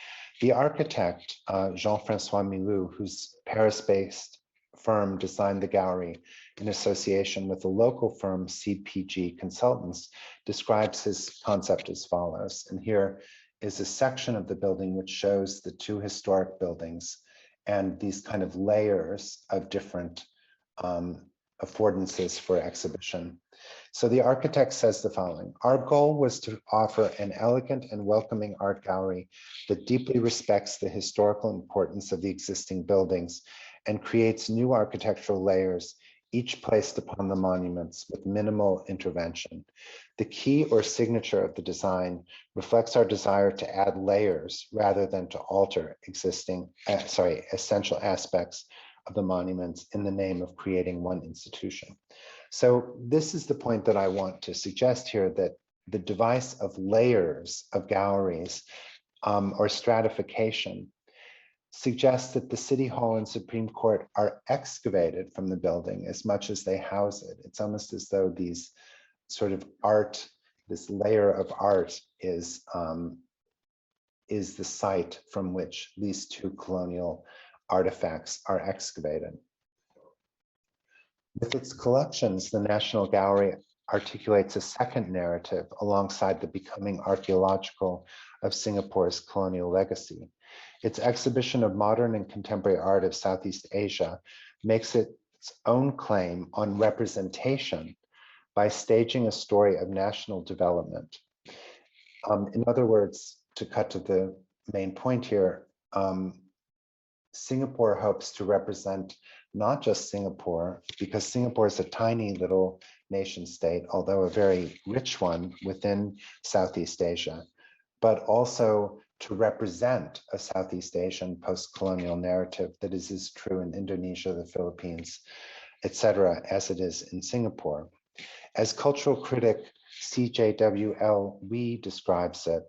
Speaker 2: The architect, Jean-Francois Milou, whose Paris-based firm designed the gallery in association with the local firm CPG Consultants, describes his concept as follows. And here is a section of the building which shows the two historic buildings and these kind of layers of different affordances for exhibition. So the architect says the following: our goal was to offer an elegant and welcoming art gallery that deeply respects the historical importance of the existing buildings and creates new architectural layers, each placed upon the monuments with minimal intervention. The key or signature of the design reflects our desire to add layers rather than to alter essential aspects of the monuments in the name of creating one institution. So this is the point that I want to suggest here, that the device of layers of galleries or stratification suggests that the City Hall and Supreme Court are excavated from the building as much as they house it. It's almost as though these sort of art, this layer of art is the site from which these two colonial artifacts are excavated. With its collections, the National Gallery articulates a second narrative alongside the becoming archaeological of Singapore's colonial legacy. Its exhibition of modern and contemporary art of Southeast Asia makes its own claim on representation by staging a story of national development. In other words, to cut to the main point here, Singapore hopes to represent not just Singapore, because Singapore is a tiny little nation state, although a very rich one within Southeast Asia, but also to represent a Southeast Asian post-colonial narrative that is as true in Indonesia, the Philippines, etc., as it is in Singapore. As cultural critic CJWL Wee describes it,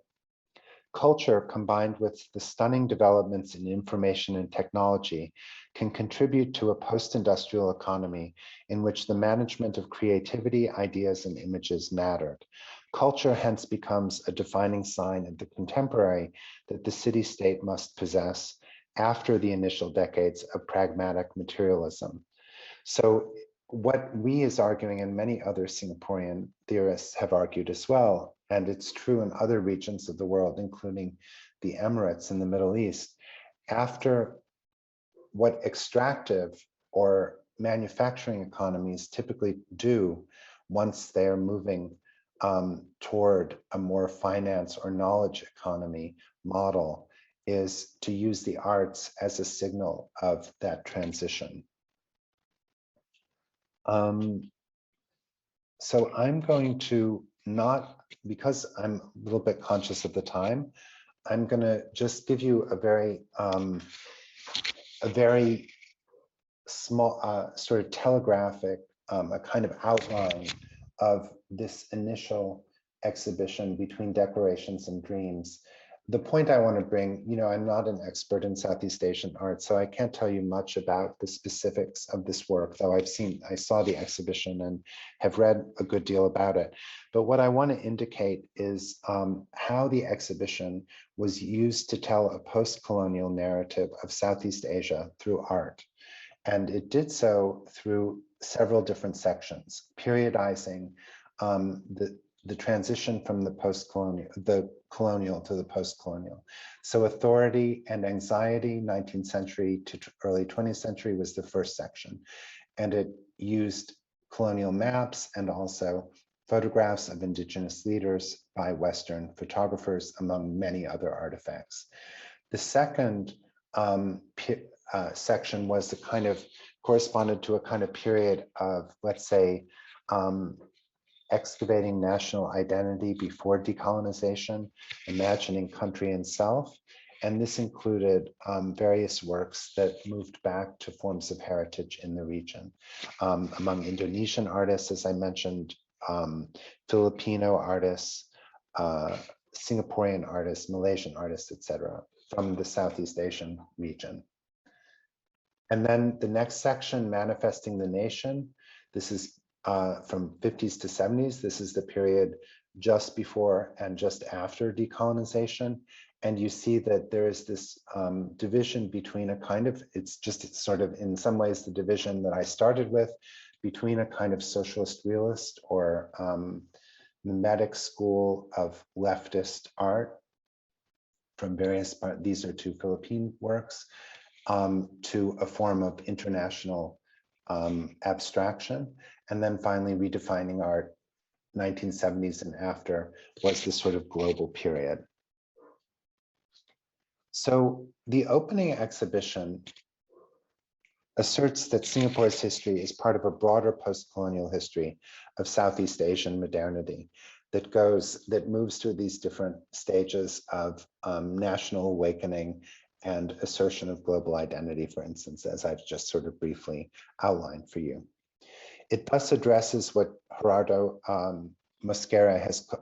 Speaker 2: culture combined with the stunning developments in information and technology can contribute to a post-industrial economy in which the management of creativity, ideas, and images mattered. Culture hence becomes a defining sign of the contemporary that the city-state must possess after the initial decades of pragmatic materialism. So what Wee is arguing, and many other Singaporean theorists have argued as well, and it's true in other regions of the world, including the Emirates in the Middle East, after what extractive or manufacturing economies typically do once they're moving toward a more finance or knowledge economy model, is to use the arts as a signal of that transition. So I'm going to not, because I'm a little bit conscious of the time, I'm going to just give you a very small, sort of telegraphic, a kind of outline of this initial exhibition between Declarations and Dreams. The point I want to bring, I'm not an expert in Southeast Asian art, so I can't tell you much about the specifics of this work, though I saw the exhibition and have read a good deal about it. But what I want to indicate is how the exhibition was used to tell a post-colonial narrative of Southeast Asia through art. And it did so through several different sections, periodizing the transition from the colonial to the post-colonial. So authority and anxiety, 19th century to early 20th century was the first section. And it used colonial maps and also photographs of indigenous leaders by Western photographers, among many other artifacts. The second section was the kind of corresponded to a kind of period of, let's say, excavating national identity before decolonization, imagining country and self. And this included various works that moved back to forms of heritage in the region. Among Indonesian artists, as I mentioned, Filipino artists, Singaporean artists, Malaysian artists, etc., from the Southeast Asian region. And then the next section, Manifesting the Nation. This is from 50s to 70s. This is the period just before and just after decolonization. And you see that there is this division between a kind of, it's sort of in some ways the division that I started with, between a kind of socialist realist or mimetic school of leftist art from various parts. These are two Philippine works, to a form of international abstraction. And then finally redefining art, 1970s and after, was this sort of global period. So the opening exhibition asserts that Singapore's history is part of a broader post-colonial history of Southeast Asian modernity that moves through these different stages of national awakening and assertion of global identity, for instance, as I've just sort of briefly outlined for you. It thus addresses what Gerardo Mosquera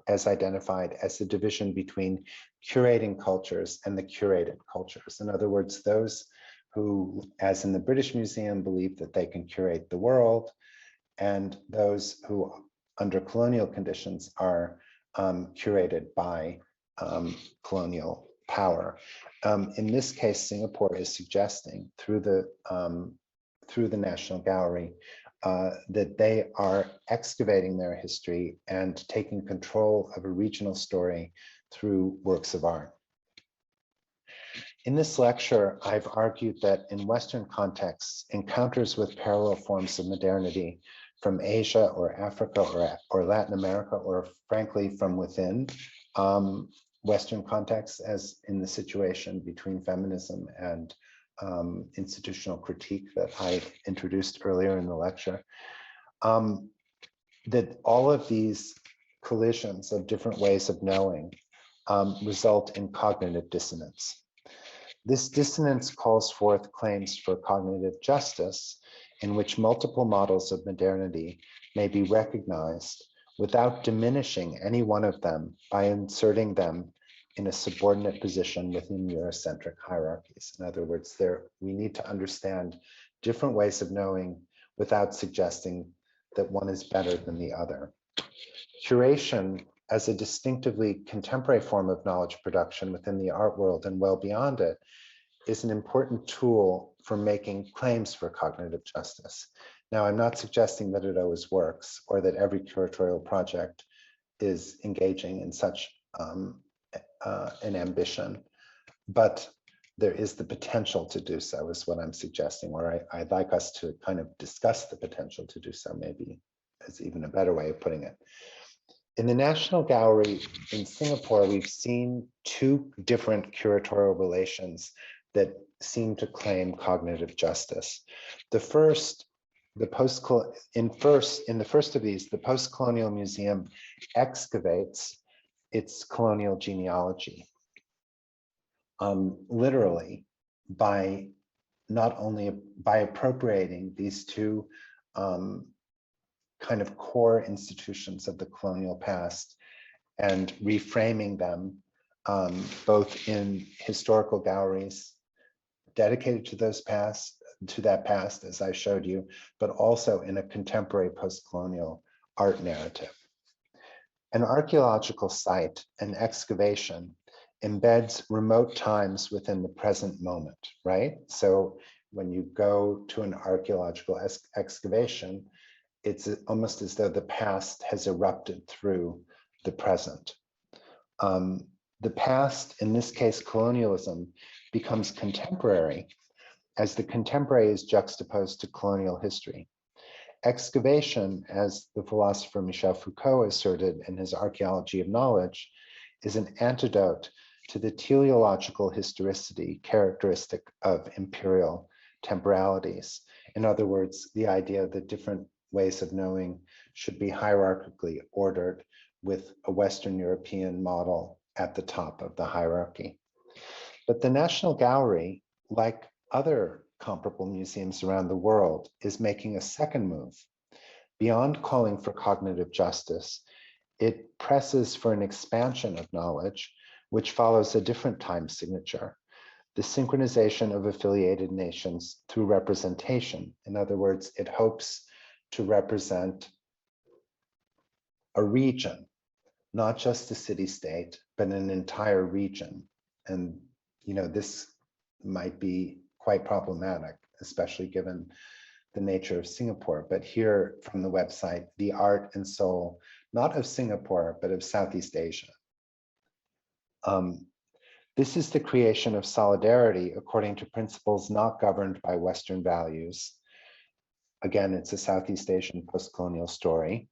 Speaker 2: has identified as the division between curating cultures and the curated cultures. In other words, those who, as in the British Museum, believe that they can curate the world, and those who, under colonial conditions, are curated by colonial power. In this case, Singapore is suggesting through the National Gallery that they are excavating their history and taking control of a regional story through works of art. In this lecture, I've argued that in Western contexts, encounters with parallel forms of modernity from Asia or Africa or Latin America, or frankly from within Western contexts, as in the situation between feminism and institutional critique that I introduced earlier in the lecture, that all of these collisions of different ways of knowing result in cognitive dissonance. This dissonance calls forth claims for cognitive justice, in which multiple models of modernity may be recognized without diminishing any one of them by inserting them in a subordinate position within Eurocentric hierarchies. In other words, we need to understand different ways of knowing without suggesting that one is better than the other. Curation, as a distinctively contemporary form of knowledge production within the art world and well beyond it, is an important tool for making claims for cognitive justice. Now, I'm not suggesting that it always works or that every curatorial project is engaging in such an ambition, but there is the potential to do so, is what I'm suggesting, or I'd like us to kind of discuss the potential to do so, maybe is even a better way of putting it. In the National Gallery in Singapore, we've seen two different curatorial relations that seem to claim cognitive justice. The first, in the first of these, the post-colonial museum excavates its colonial genealogy, literally by not only by appropriating these two kind of core institutions of the colonial past and reframing them both in historical galleries dedicated to that past, as I showed you, but also in a contemporary post-colonial art narrative. An archaeological site, an excavation, embeds remote times within the present moment, right? So when you go to an archaeological excavation, it's almost as though the past has erupted through the present. The past, in this case, colonialism, becomes contemporary as the contemporary is juxtaposed to colonial history. Excavation, as the philosopher Michel Foucault asserted in his Archaeology of Knowledge, is an antidote to the teleological historicity characteristic of imperial temporalities. In other words, the idea that different ways of knowing should be hierarchically ordered with a Western European model at the top of the hierarchy. But the National Gallery, like other comparable museums around the world, is making a second move. Beyond calling for cognitive justice, it presses for an expansion of knowledge, which follows a different time signature, the synchronization of affiliated nations through representation. In other words, it hopes to represent a region, not just a city-state, but an entire region. And this might be quite problematic, especially given the nature of Singapore. But here from the website, the art and soul, not of Singapore, but of Southeast Asia. This is the creation of solidarity according to principles not governed by Western values. Again, it's a Southeast Asian post-colonial story.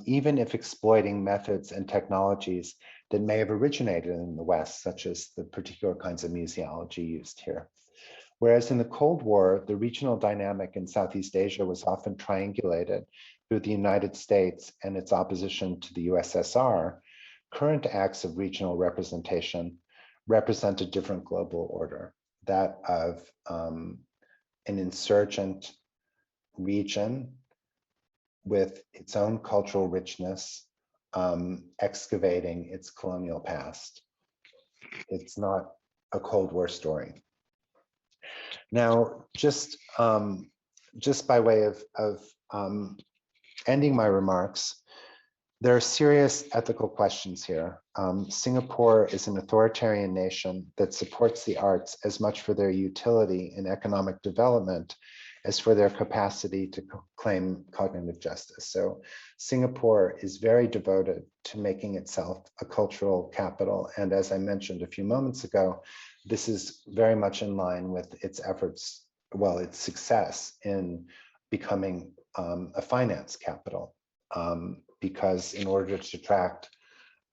Speaker 2: Even if exploiting methods and technologies that may have originated in the West, such as the particular kinds of museology used here. Whereas in the Cold War, the regional dynamic in Southeast Asia was often triangulated through the United States and its opposition to the USSR, current acts of regional representation represent a different global order, that of an insurgent region with its own cultural richness, excavating its colonial past. It's not a Cold War story. Now, just by way of ending my remarks, there are serious ethical questions here. Singapore is an authoritarian nation that supports the arts as much for their utility in economic development as for their capacity to claim cognitive justice. So Singapore is very devoted to making itself a cultural capital. And as I mentioned a few moments ago, this is very much in line with its efforts, well, its success in becoming a finance capital. Because in order to attract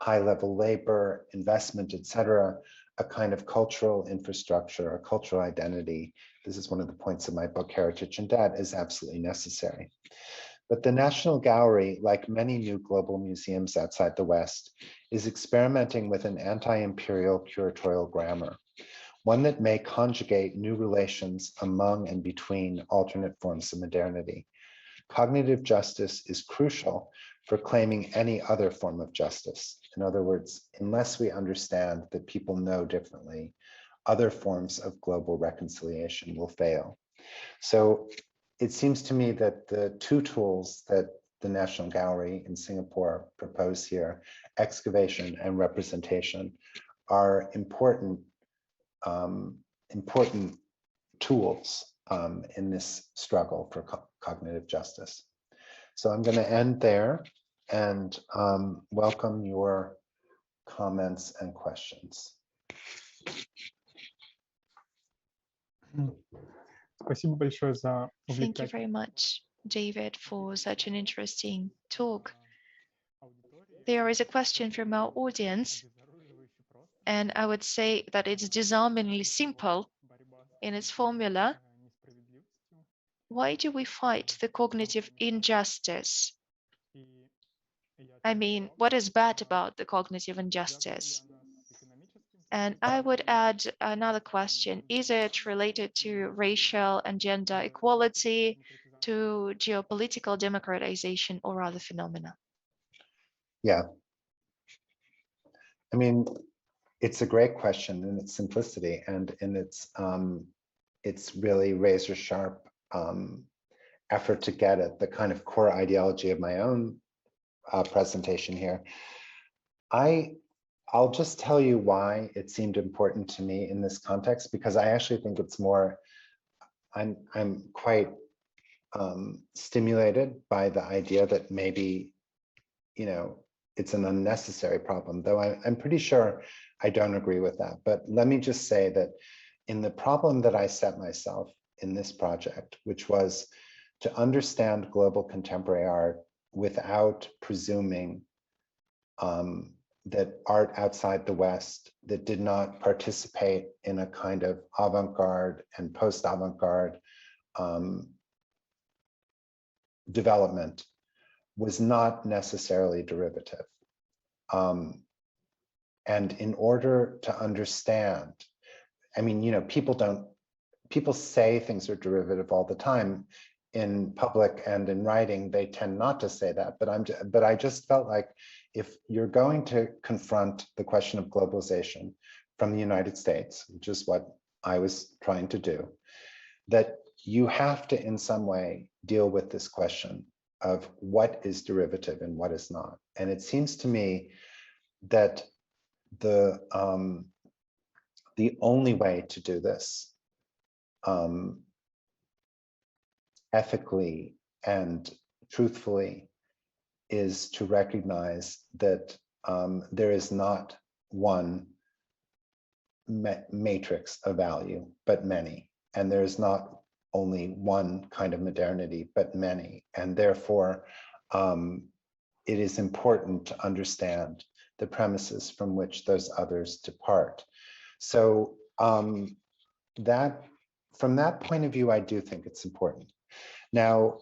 Speaker 2: high-level labor, investment, et cetera, a kind of cultural infrastructure, a cultural identity, this is one of the points of my book, Heritage and Debt, is absolutely necessary. But the National Gallery, like many new global museums outside the West, is experimenting with an anti-imperial curatorial grammar, one that may conjugate new relations among and between alternate forms of modernity. Cognitive justice is crucial for claiming any other form of justice. In other words, unless we understand that people know differently, other forms of global reconciliation will fail. So it seems to me that the two tools that the National Gallery in Singapore propose here, excavation and representation, are important tools in this struggle for cognitive justice. So I'm going to end there and welcome your comments and questions.
Speaker 1: Thank you very much, David, for such an interesting talk. There is a question from our audience, and I would say that it's disarmingly simple in its formula. Why do we fight the cognitive injustice? I mean, what is bad about the cognitive injustice? And I would add another question. Is it related to racial and gender equality, to geopolitical democratization, or other phenomena?
Speaker 2: Yeah, I mean, it's a great question in its simplicity and in its really razor sharp effort to get at the kind of core ideology of my own presentation here. I'll just tell you why it seemed important to me in this context, because I actually think it's more, I'm quite stimulated by the idea that maybe, you know, it's an unnecessary problem, though I'm pretty sure I don't agree with that. But let me just say that in the problem that I set myself in this project, which was to understand global contemporary art without presuming that art outside the West that did not participate in a kind of avant-garde and post-avant-garde development was not necessarily derivative. And in order to understand, I mean, you know, people say things are derivative all the time in public and in writing. They tend not to say that, but I just felt like if you're going to confront the question of globalization from the United States, which is what I was trying to do, that you have to in some way deal with this question of what is derivative and what is not. And it seems to me that the only way to do this ethically and truthfully is to recognize that there is not one matrix of value, but many. And there is not only one kind of modernity, but many. And therefore, it is important to understand the premises from which those others depart. So from that point of view, I do think it's important. Now,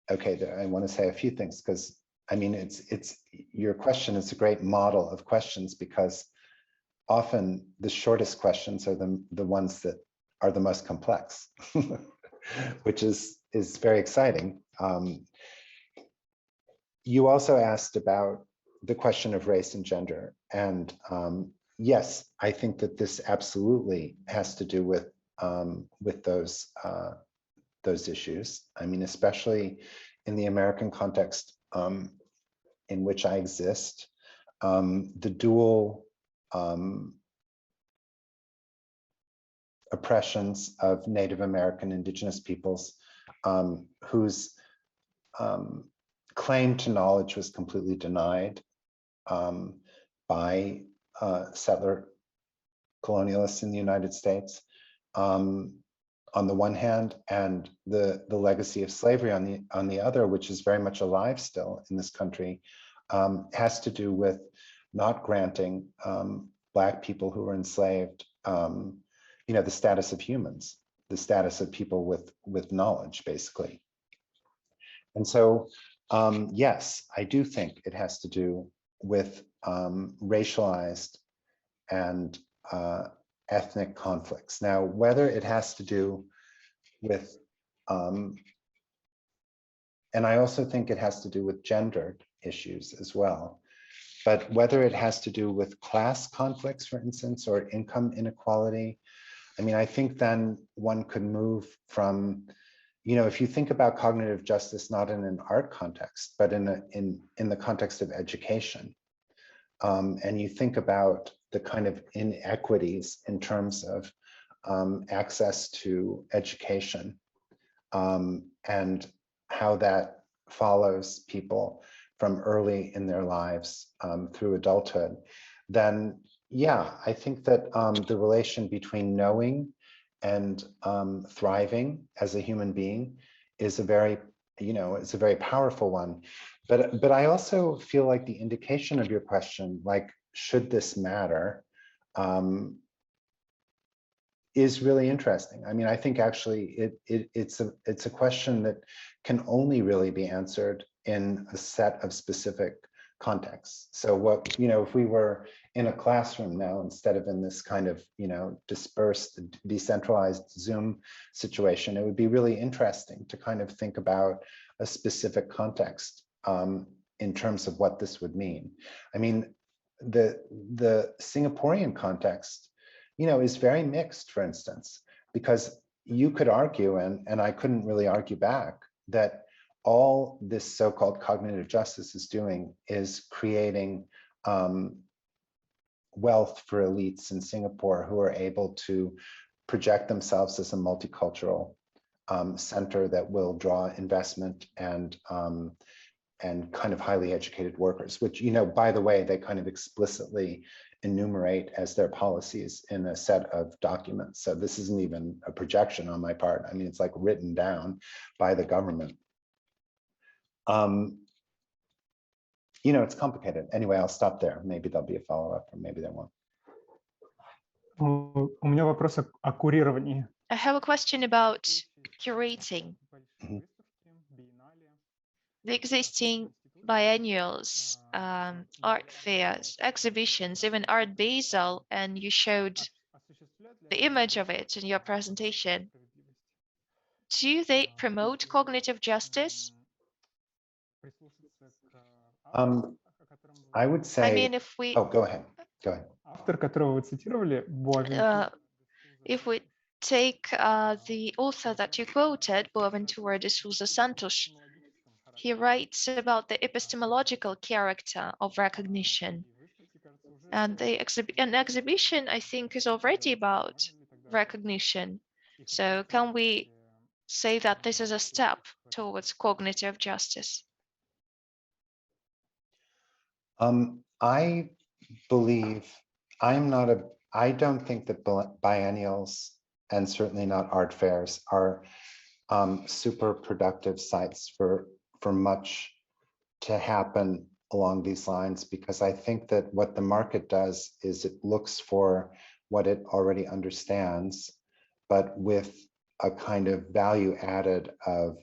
Speaker 2: okay, I want to say a few things because I mean, it's your question is a great model of questions because often the shortest questions are the ones that are the most complex, which is very exciting. You also asked about the question of race and gender, and yes, I think that this absolutely has to do with those issues. I mean, especially in the American context in which I exist, the dual oppressions of Native American indigenous peoples whose claim to knowledge was completely denied by settler colonialists in the United States on the one hand, and the legacy of slavery on the other, which is very much alive still in this country, has to do with not granting Black people who were enslaved, you know, the status of humans, the status of people with knowledge, basically. And so, yes, I do think it has to do with racialized and ethnic conflicts. Now, whether it has to do with, and I also think it has to do with gendered issues as well, but whether it has to do with class conflicts, for instance, or income inequality, I mean, I think then one could move from, you know, if you think about cognitive justice, not in an art context, but in the context of education, and you think about the kind of inequities in terms of access to education and how that follows people from early in their lives through adulthood, then yeah, I think that the relation between knowing and thriving as a human being is a very it's a very powerful one. But I also feel like the indication of your question, like, should this matter, is really interesting. I mean, I think actually it's a question that can only really be answered in a set of specific contexts. So what, if we were in a classroom now, instead of in this kind of, dispersed, decentralized Zoom situation, it would be really interesting to kind of think about a specific context in terms of what this would mean. I mean, the Singaporean context, is very mixed, for instance, because you could argue, and I couldn't really argue back, that all this so-called cognitive justice is doing is creating wealth for elites in Singapore who are able to project themselves as a multicultural center that will draw investment and kind of highly educated workers, which, by the way, they kind of explicitly enumerate as their policies in a set of documents. So this isn't even a projection on my part. I mean, it's like written down by the government. It's complicated. Anyway, I'll stop there. Maybe there'll be a follow-up, or maybe there won't.
Speaker 3: У меня вопрос о курировании.
Speaker 1: I have a question about curating. The existing biennials, art fairs, exhibitions, even Art Basel, and you showed the image of it in your presentation. Do they promote cognitive justice?
Speaker 2: I would say,
Speaker 1: I mean, if we...
Speaker 2: Oh, go ahead. Go ahead.
Speaker 3: Автор, которого вы цитировали,
Speaker 1: if we take the author that you quoted, Boaventura de Sousa Santos, he writes about the epistemological character of recognition. And an exhibition, I think, is already about recognition. So can we say that this is a step towards cognitive justice?
Speaker 2: I believe I don't think that biennials, and certainly not art fairs, are super productive sites for much to happen along these lines, because I think that what the market does is it looks for what it already understands, but with a kind of value added of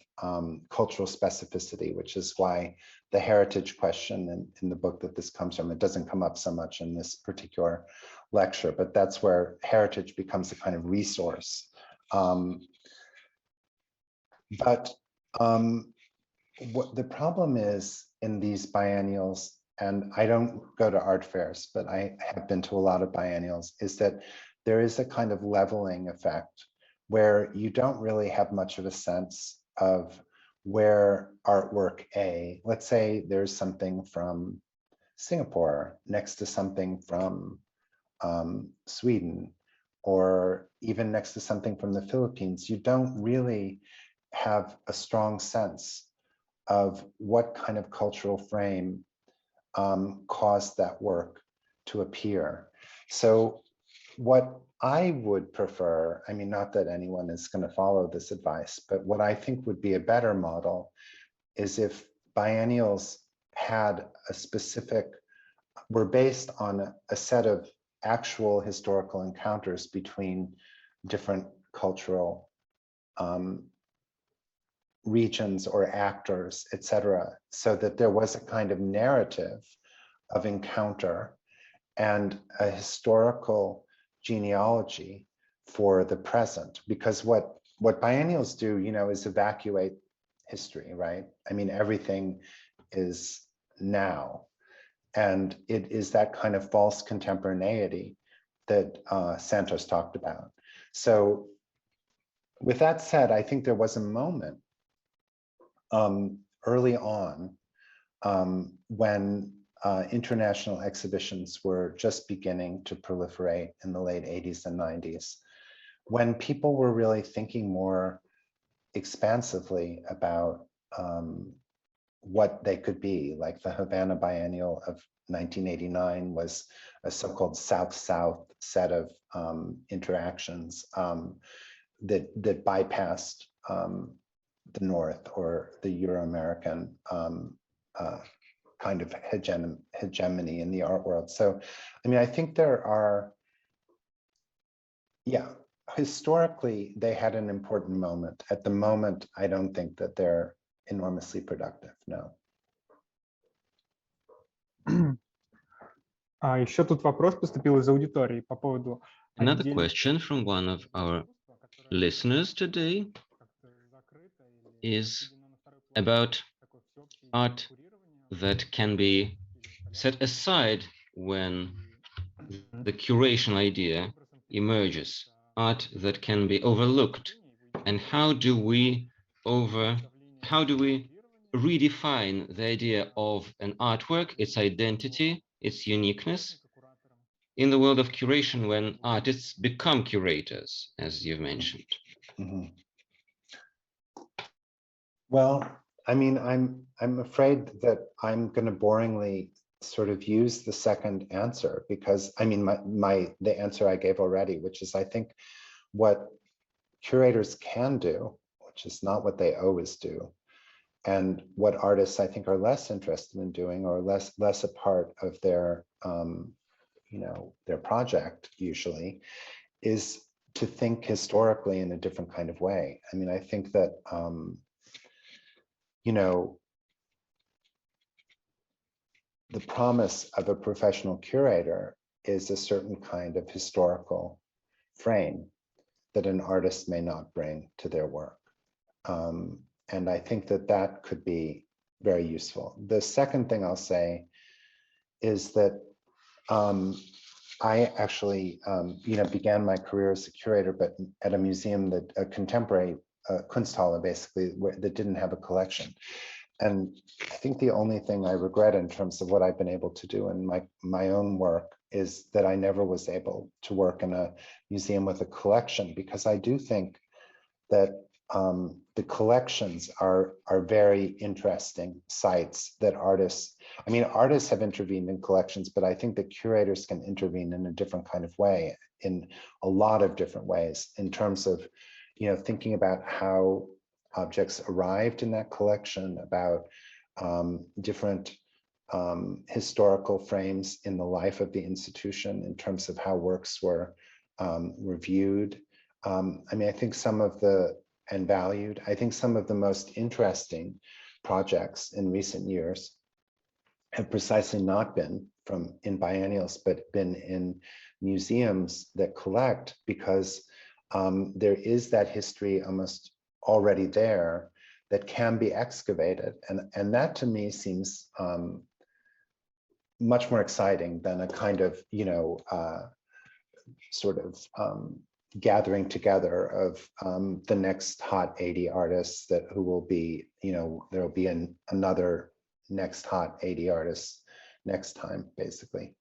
Speaker 2: cultural specificity, which is why the heritage question in the book that this comes from, it doesn't come up so much in this particular lecture, but that's where heritage becomes a kind of resource. What the problem is in these biennials, and I don't go to art fairs, but I have been to a lot of biennials, is that there is a kind of leveling effect where you don't really have much of a sense of where artwork A, let's say there's something from Singapore next to something from Sweden, or even next to something from the Philippines, you don't really have a strong sense of what kind of cultural frame caused that work to appear. So what I would prefer, I mean, not that anyone is going to follow this advice, but what I think would be a better model is if biennials had a specific, were based on a set of actual historical encounters between different cultural regions or actors, etc., so that there was a kind of narrative of encounter and a historical genealogy for the present. Because what biennials do, is evacuate history, right? I mean, everything is now, and it is that kind of false contemporaneity that Santos talked about. So with that said, I think there was a moment early on when international exhibitions were just beginning to proliferate in the late 80s and 90s, when people were really thinking more expansively about what they could be. Like the Havana Biennial of 1989 was a so-called South-South set of interactions that bypassed the North or the Euro-American kind of hegemony in the art world. So, I mean, I think there are, yeah, historically, they had an important moment. At the moment, I don't think that they're enormously productive, no.
Speaker 3: Еще тут вопрос поступил из аудитории по поводу
Speaker 4: Another question from one of our listeners today is about art that can be set aside when the curation idea emerges, art that can be overlooked, and how do we redefine the idea of an artwork, its identity, its uniqueness in the world of curation when artists become curators, as you've mentioned?
Speaker 2: Mm-hmm. Well, I mean, I'm afraid that I'm going to boringly sort of use the second answer, because I mean, the answer I gave already, which is I think what curators can do, which is not what they always do, and what artists I think are less interested in doing, or less a part of their you know, their project usually, is to think historically in a different kind of way. I mean, I think that you know, the promise of a professional curator is a certain kind of historical frame that an artist may not bring to their work. And I think that that could be very useful. The second thing I'll say is that I actually, you know, began my career as a curator, but at a museum that a contemporary Kunsthalle, basically, that didn't have a collection. And I think the only thing I regret in terms of what I've been able to do in my own work is that I never was able to work in a museum with a collection, because I do think that the collections are very interesting sites that artists, I mean, artists have intervened in collections, but I think that curators can intervene in a different kind of way, in a lot of different ways, in terms of, you know, thinking about how objects arrived in that collection, about different historical frames in the life of the institution, in terms of how works were reviewed. I mean, I think some of the, and valued, I think some of the most interesting projects in recent years have precisely not been in biennials, but been in museums that collect, because there is that history almost already there that can be excavated. And that to me seems much more exciting than a kind of, you know, sort of gathering together of the next hot 80 artists who will be, you know, there will be another next hot 80 artists next time, basically.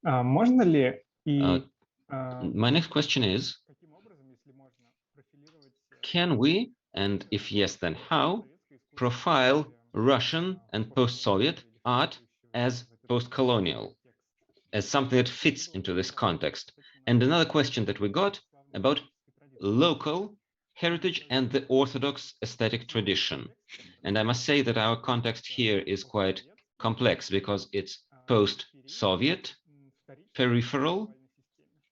Speaker 3: Можно ли
Speaker 4: My next question is, can we, and if yes, then how, profile Russian and post-Soviet art as post-colonial, as something that fits into this context? And another question that we got about local heritage and the Orthodox aesthetic tradition. And I must say that our context here is quite complex, because it's post-Soviet, peripheral,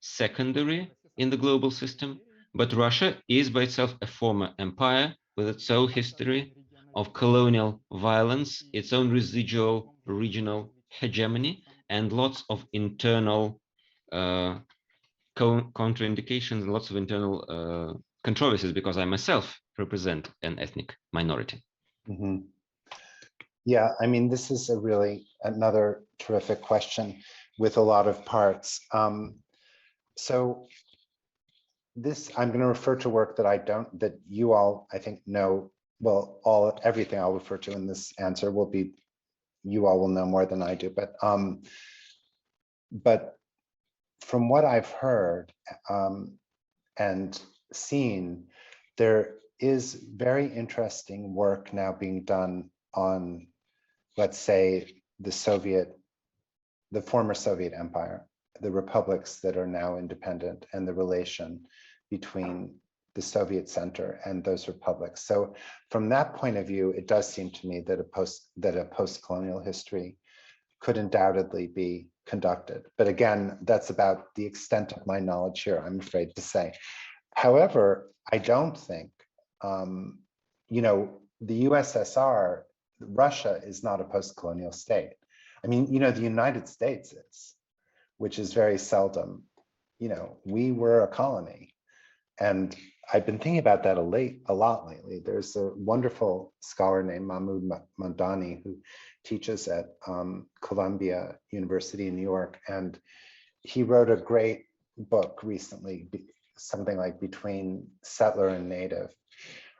Speaker 4: secondary in the global system, but Russia is by itself a former empire with its own history of colonial violence, its own residual regional hegemony, and lots of internal contraindications, lots of internal controversies, because I myself represent an ethnic minority.
Speaker 2: Mm-hmm. Yeah, I mean, this is another terrific question with a lot of parts. So this, I'm going to refer to work that you all, I think, know. Well, everything I'll refer to in this answer will be, you all will know more than I do. But from what I've heard and seen, there is very interesting work now being done on, let's say, the former Soviet empire, the republics that are now independent, and the relation between the Soviet center and those republics. So from that point of view, it does seem to me that a post-colonial history could undoubtedly be conducted. But again, that's about the extent of my knowledge here, I'm afraid to say. However, I don't think, the USSR, Russia is not a post-colonial state. I mean, the United States is, which is very seldom, we were a colony. And I've been thinking about that a lot lately. There's a wonderful scholar named Mahmoud Mamdani who teaches at Columbia University in New York. And he wrote a great book recently, something like Between Settler and Native,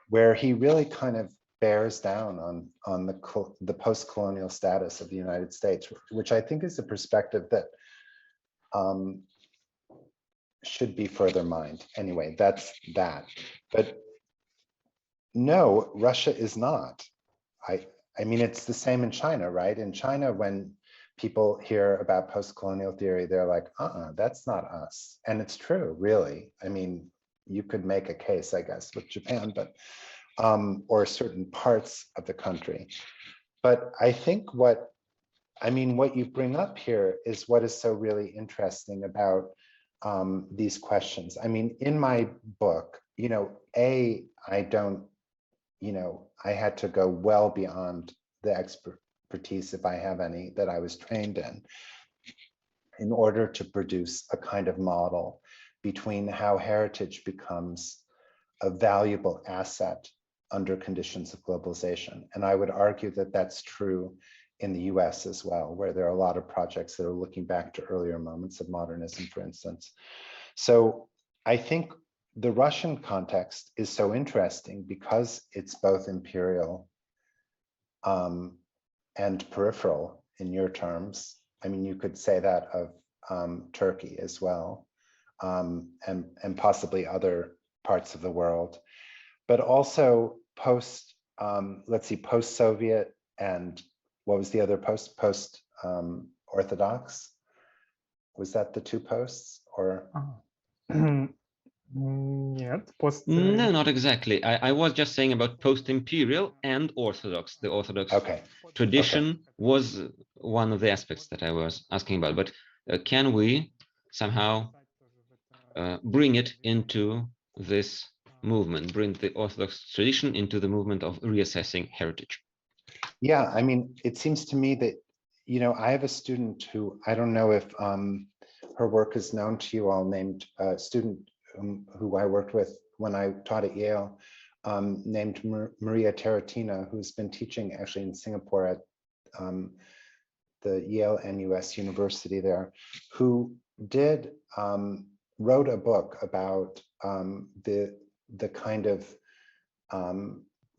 Speaker 2: where he really kind of bears down on the post-colonial status of the United States, which I think is a perspective that should be further mined. Anyway, that's that. But no, Russia is not. I mean, it's the same in China, right? In China, when people hear about post-colonial theory, they're like, that's not us. And it's true, really. I mean, you could make a case, I guess, with Japan, but or certain parts of the country. But I think what you bring up here is what is so really interesting about these questions. I mean, in my book, I had to go well beyond the expertise, if I have any, that I was trained in order to produce a kind of model between how heritage becomes a valuable asset under conditions of globalization. And I would argue that that's true in the US as well, where there are a lot of projects that are looking back to earlier moments of modernism, for instance. So I think the Russian context is so interesting because it's both imperial and peripheral in your terms. I mean, you could say that of Turkey as well, and possibly other parts of the world, but also post-Soviet, and what was the other post-Orthodox? Was that the two posts, or?
Speaker 3: Нет,
Speaker 4: No, not exactly. I was just saying about post-imperial and Orthodox. The Orthodox tradition was one of the aspects that I was asking about. But can we somehow bring it into this movement, bring the Orthodox tradition into the movement of reassessing heritage?
Speaker 2: Yeah, I mean, it seems to me that, I have a student who, I don't know if her work is known to you all, named a student who I worked with when I taught at Yale, named Maria Taratina, who's been teaching actually in Singapore at the Yale NUS University there, who wrote a book about the kind of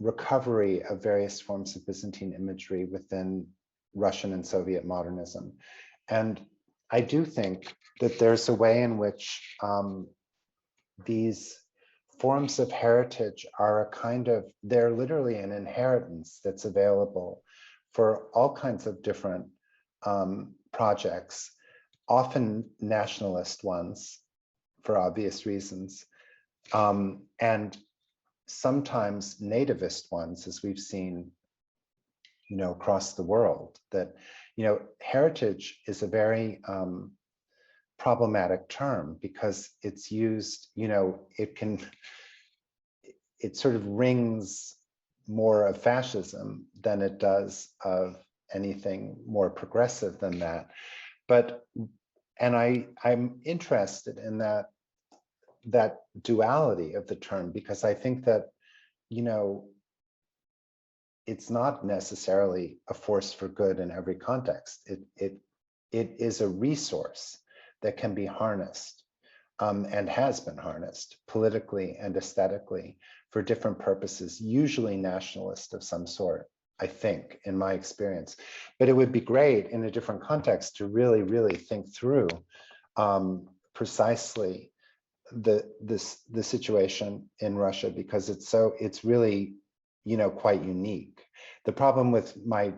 Speaker 2: recovery of various forms of Byzantine imagery within Russian and Soviet modernism. And I do think that there's a way in which these forms of heritage are a kind of, they're literally an inheritance that's available for all kinds of different projects, often nationalist ones for obvious reasons, and sometimes nativist ones, as we've seen, across the world. That, heritage is a very problematic term because it's used, it sort of rings more of fascism than it does of anything more progressive than that. And I'm interested in that duality of the term, because I think that, it's not necessarily a force for good in every context. It is a resource that can be harnessed and has been harnessed politically and aesthetically for different purposes, usually nationalist of some sort, I think, in my experience. But it would be great in a different context to really, really think through precisely the situation in Russia, because it's really, quite unique. The problem with my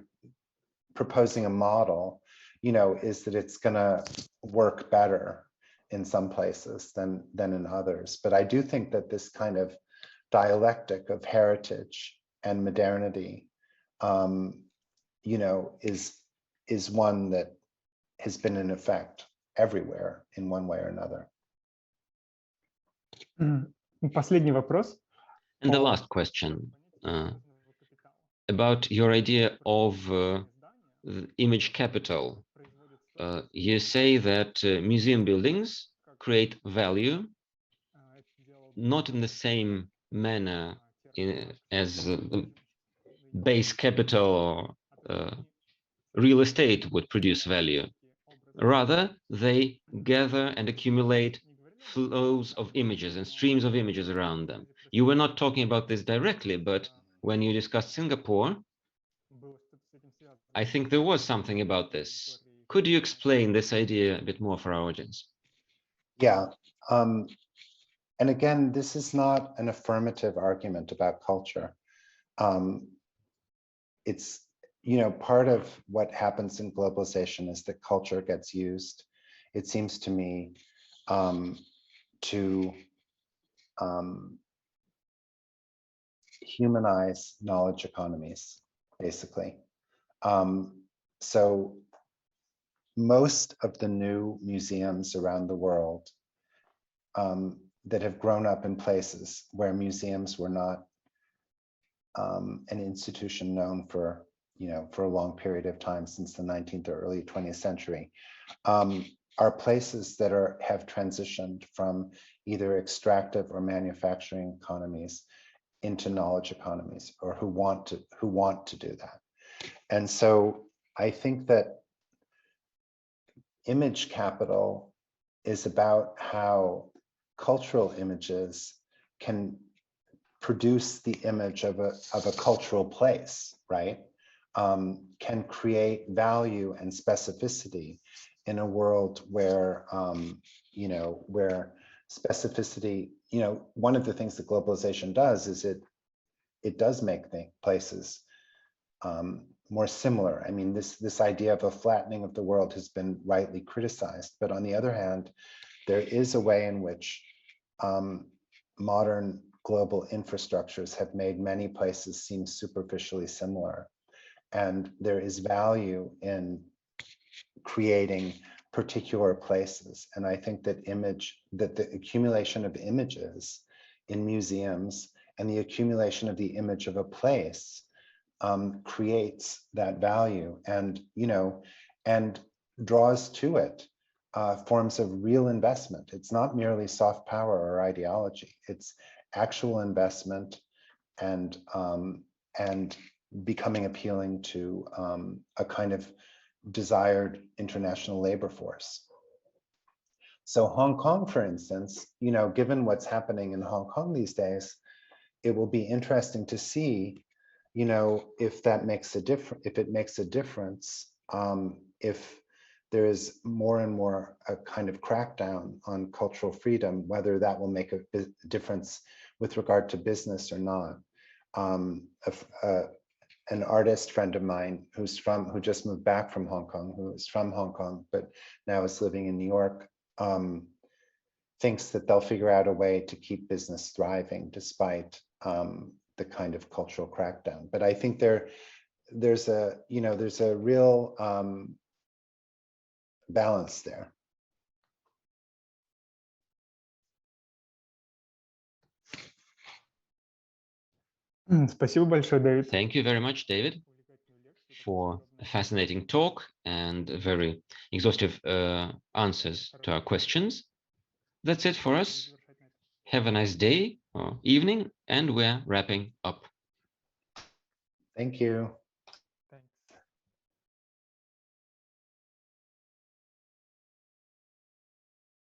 Speaker 2: proposing a model, is that it's going to work better in some places than in others. But I do think that this kind of dialectic of heritage and modernity, you know, is one that has been in effect everywhere in one way or another.
Speaker 3: Последний вопрос.
Speaker 4: And the last question about your idea of the image capital. You say that museum buildings create value, not in the same manner as the base capital or real estate would produce value. Rather, they gather and accumulate flows of images and streams of images around them. You were not talking about this directly, but when you discussed Singapore, I think there was something about this. Could you explain this idea a bit more for our audience?
Speaker 2: Yeah. And again, this is not an affirmative argument about culture. It's, you know, part of what happens in globalization is that culture gets used, it seems to me, to humanize knowledge economies, basically. So most of the new museums around the world that have grown up in places where museums were not an institution known for, you know, for a long period of time since the 19th or early 20th century, are places that have transitioned from either extractive or manufacturing economies into knowledge economies, or who want to do that. And so I think that image capital is about how cultural images can produce the image of a cultural place, right? Can create value and specificity in a world where, you know, where specificity, you know, one of the things that globalization does is it does make places more similar. I mean, this idea of a flattening of the world has been rightly criticized, but on the other hand, there is a way in which modern global infrastructures have made many places seem superficially similar. And there is value in creating particular places. And I think that the accumulation of images in museums and the accumulation of the image of a place creates that value, and, you know, and draws to it forms of real investment. It's not merely soft power or ideology. It's actual investment and becoming appealing to a kind of desired international labor force. So Hong Kong, for instance, you know, given what's happening in Hong Kong these days, it will be interesting to see, you know, if that makes a difference, if it makes a difference, if there is more and more a kind of crackdown on cultural freedom, whether that will make a difference with regard to business or not. An artist friend of mine who just moved back from Hong Kong, who is from Hong Kong, but now is living in New York, thinks that they'll figure out a way to keep business thriving despite the kind of cultural crackdown. But I think there's a real balance there.
Speaker 3: Спасибо большое, Дэвид.
Speaker 4: Thank you very much, David, for a fascinating talk and very exhaustive answers to our questions. That's it for us. Have a nice day or evening, and we're wrapping up.
Speaker 2: Thank you.